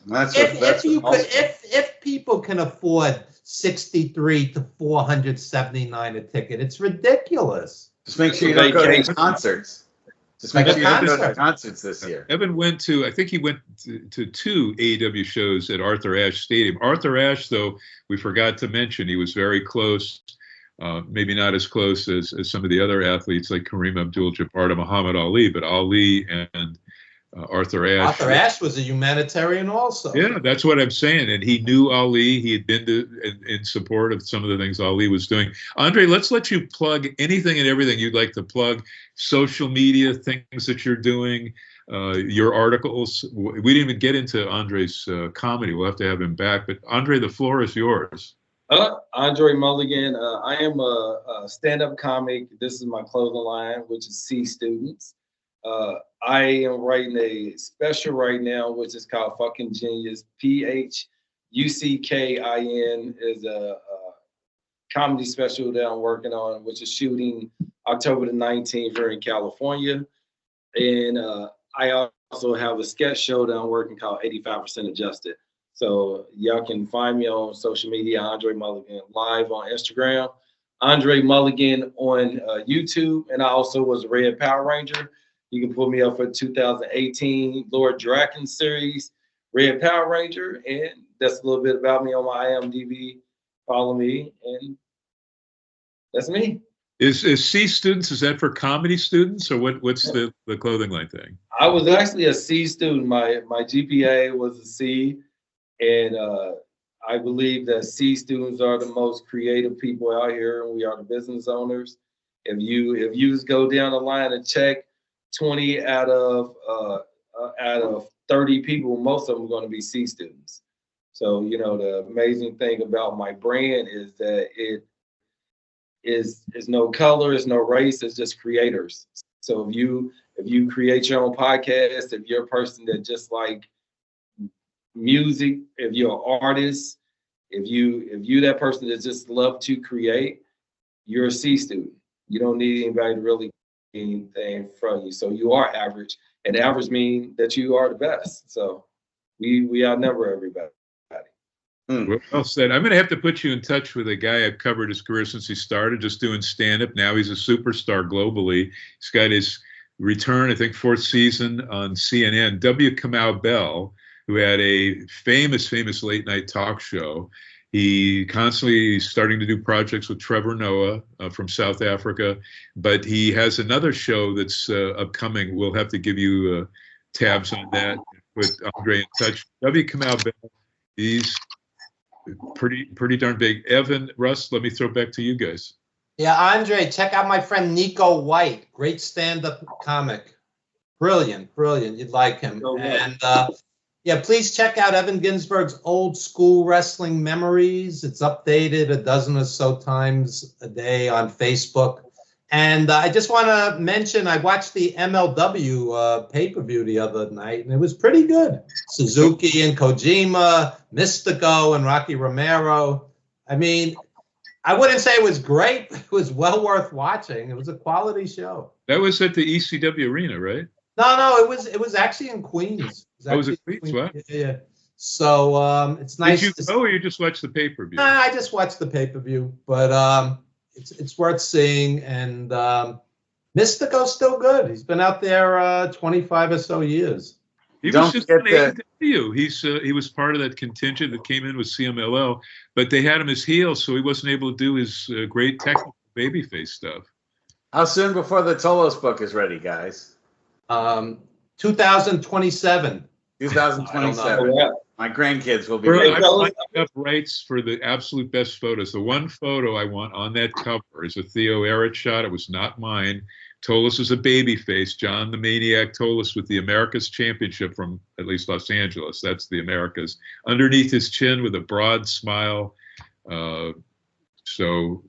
If people can afford $63 to $479 a ticket, it's ridiculous. Just make sure you don't go to concerts. Just make sure you don't go to concerts this year. Evan went to, I think he went to 2 AEW shows at Arthur Ashe Stadium. Arthur Ashe, though, we forgot to mention, he was very close, maybe not as close as some of the other athletes like Kareem Abdul-Jabbar to Muhammad Ali, but Ali and Arthur Ashe. Arthur Ashe was a humanitarian also. Yeah, that's what I'm saying. And he knew Ali. He had been in support of some of the things Ali was doing. Andre, let's let you plug anything and everything you'd like to plug. Social media, things that you're doing, your articles. We didn't even get into Andre's comedy. We'll have to have him back. But Andre, the floor is yours. Andre Mulligan. I am a stand-up comic. This is my clothing line, which is C Students. I am writing a special right now, which is called Fucking Genius. PHUCKIN is a comedy special that I'm working on, which is shooting October the 19th here in California. And I also have a sketch show that I'm working called 85% Adjusted. So y'all can find me on social media, Andre Mulligan live on Instagram, Andre Mulligan on YouTube. And I also was a Red Power Ranger. You can pull me up for 2018 Lord Draken series, Red Power Ranger, and that's a little bit about me on my IMDb. Follow me, and that's me. Is C Students, is that for comedy students, or what's the clothing line thing? I was actually a C student. My GPA was a C, and I believe that C students are the most creative people out here, and we are the business owners. If you just go down the line and check 20 out of 30 people, most of them are going to be C students. So, the amazing thing about my brand is that it is no color, it's no race, it's just creators. So if you create your own podcast, if you're a person that just like music, if you're an artist, if you that person that just love to create, you're a C student. You don't need anybody to really anything from you. So you are average, and average means that you are the best. So we outnumber everybody. Well said. I'm going to have to put you in touch with a guy I've covered his career since he started just doing stand-up. Now he's a superstar globally. He's got his return, I think, 4th season on CNN. W. Kamau Bell, who had a famous late night talk show. He constantly starting to do projects with Trevor Noah from South Africa, but he has another show that's upcoming. We'll have to give you tabs on that. Put Andre in touch. W. Kamau Bell, he's pretty darn big. Evan, Russ, let me throw it back to you guys. Yeah, Andre, check out my friend Nico White, great stand-up comic. Brilliant. You'd like him. And yeah, please check out Evan Ginsberg's Old School Wrestling Memories. It's updated a dozen or so times a day on Facebook. And I just want to mention, I watched the MLW pay-per-view the other night, and it was pretty good. Suzuki and Kojima, Mystico and Rocky Romero. I mean, I wouldn't say it was great, but it was well worth watching. It was a quality show. That was at the ECW Arena, right? No, it was actually in Queens. Was it Queens? Wow. Yeah. So it's nice. Did you go, or you just watched the pay-per-view? Nah, I just watched the pay-per-view, but it's worth seeing. And Mystico's still good. He's been out there 25 or so years. He was just an AEW. He was part of that contingent that came in with CMLL, but they had him as heel, so he wasn't able to do his great technical babyface stuff. How soon before the Tolos book is ready, guys? 2027. 2027. My grandkids will be ready. I'm lining up rights for the absolute best photos. The one photo I want on that cover is a Theo Ehret shot. It was not mine. Tolos is a baby face. John the Maniac Tolos with the Americas Championship from at least Los Angeles. That's the Americas. Underneath his chin with a broad smile. So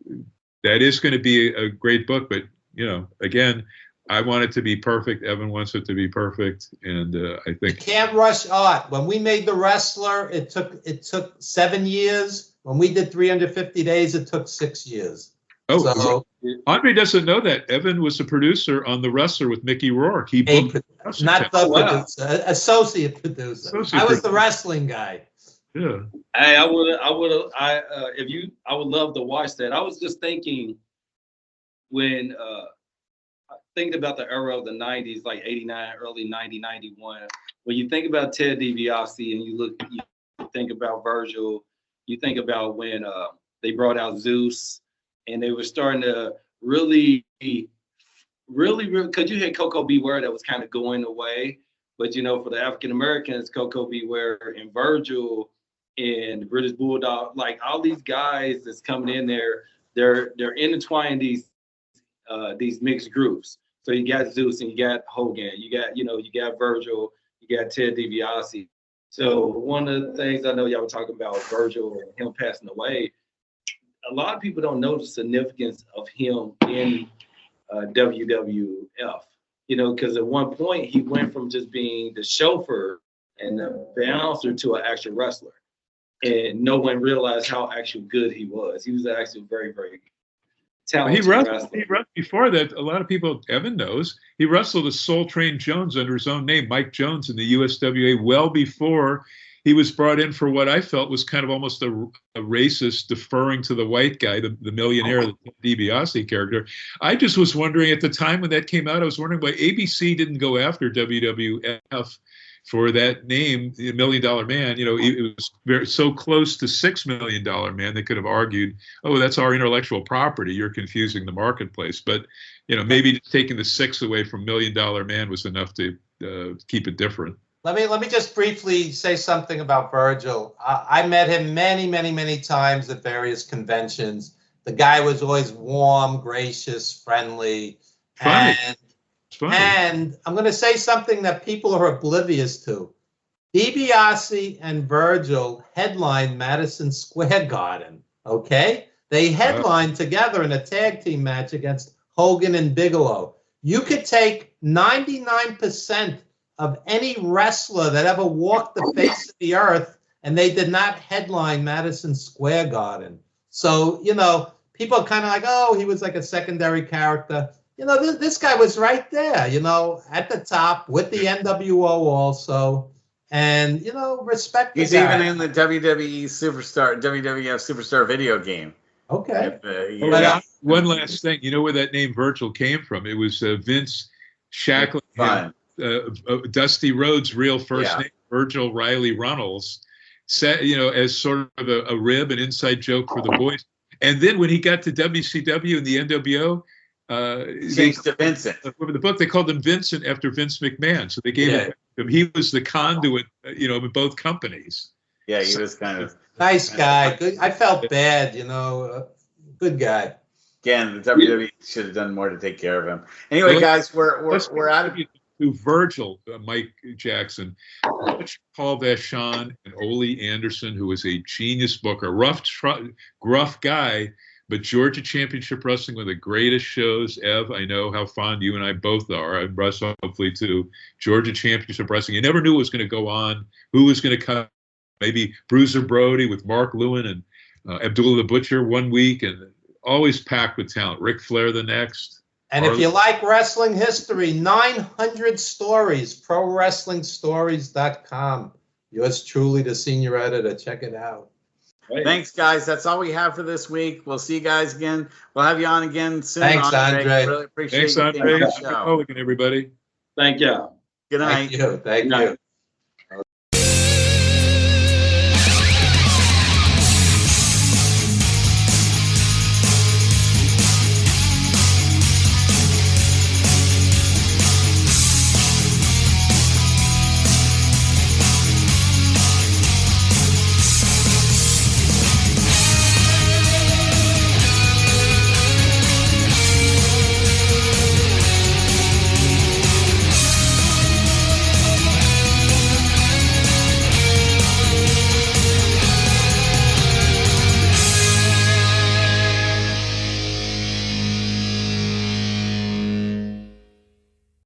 that is going to be a great book. But you know, again, I want it to be perfect. Evan wants it to be perfect, and I You think can't rush art. When we made The Wrestler, it took 7 years. When we did 350 Days, it took 6 years. So Andre doesn't know that Evan was a producer on The Wrestler with Mickey Rourke. He booked not the producer, associate producer. I was the wrestling guy. Yeah. Hey, I would love to watch that. I was just thinking when thinking about the era of the 90s, like 89, early 90, 91. When you think about Ted DiBiase and you think about Virgil, you think about when they brought out Zeus and they were starting to really, because you had Coco Beware that was kind of going away. But, you know, for the African Americans, Coco Beware and Virgil and the British Bulldog, like all these guys that's coming in there, they're intertwining these mixed groups. So you got Zeus and you got Hogan, you got Virgil, you got Ted DiBiase. So one of the things I know y'all were talking about Virgil and him passing away, a lot of people don't know the significance of him in WWF. You know, because at one point he went from just being the chauffeur and the bouncer to an actual wrestler. And no one realized how actually good he was. He was actually very, very talented wrestler. He wrestled before that. A lot of people, Evan knows, he wrestled as Soul Train Jones under his own name, Mike Jones, in the USWA well before he was brought in for what I felt was kind of almost a racist deferring to the white guy, the millionaire, the DiBiase character. I just was wondering at the time when that came out, I was wondering why ABC didn't go after WWF for that name, the $1 Million Man. You know, it was so close to $6 Million Man, they could have argued, oh, that's our intellectual property. You're confusing the marketplace. But, you know, maybe taking the 6 away from $1 Million Man was enough to keep it different. Let me just briefly say something about Virgil. I met him many, many, many times at various conventions. The guy was always warm, gracious, friendly. Funny. And I'm going to say something that people are oblivious to. DiBiase and Virgil headlined Madison Square Garden, okay? They headlined together in a tag team match against Hogan and Bigelow. You could take 99% of any wrestler that ever walked the face of the earth, and they did not headline Madison Square Garden. So, you know, people are kind of like, oh, he was like a secondary character. You know, this guy was right there, you know, at the top with the NWO also. And, you know, respect the guy. He's even in the WWF Superstar video game. Okay. One last thing. You know where that name Virgil came from? It was Vince Shackleton. Dusty Rhodes' real first name, Virgil Riley Runnels, set, you know, as sort of a rib, an inside joke for the boys. And then when he got to WCW and the NWO, changed to Vincent. For the book, they called him Vincent after Vince McMahon. So they gave him. He was the conduit, you know, in both companies. Yeah, he was kind of nice guy. Good. I felt bad, you know. Good guy. Again, the WWE should have done more to take care of him. Anyway, guys, we're out of. To Virgil, Mike Jackson, Paul Vachon, and Ole Anderson, who was a genius booker, gruff guy, but Georgia Championship Wrestling, one of the greatest shows. Ev, I know how fond you and I both are. And Russ, hopefully too. Georgia Championship Wrestling. You never knew what was going to go on, who was going to come. Maybe Bruiser Brody with Mark Lewin and Abdullah the Butcher one week, and always packed with talent. Ric Flair the next. And if you like wrestling history, 900 stories, prowrestlingstories.com. Yours truly, the senior editor. Check it out. Right. Thanks, guys. That's all we have for this week. We'll see you guys again. We'll have you on again soon. Thanks, Andre. Really appreciate Thanks, Andre. Mulligan, everybody. Thank you. Good night. Thank you.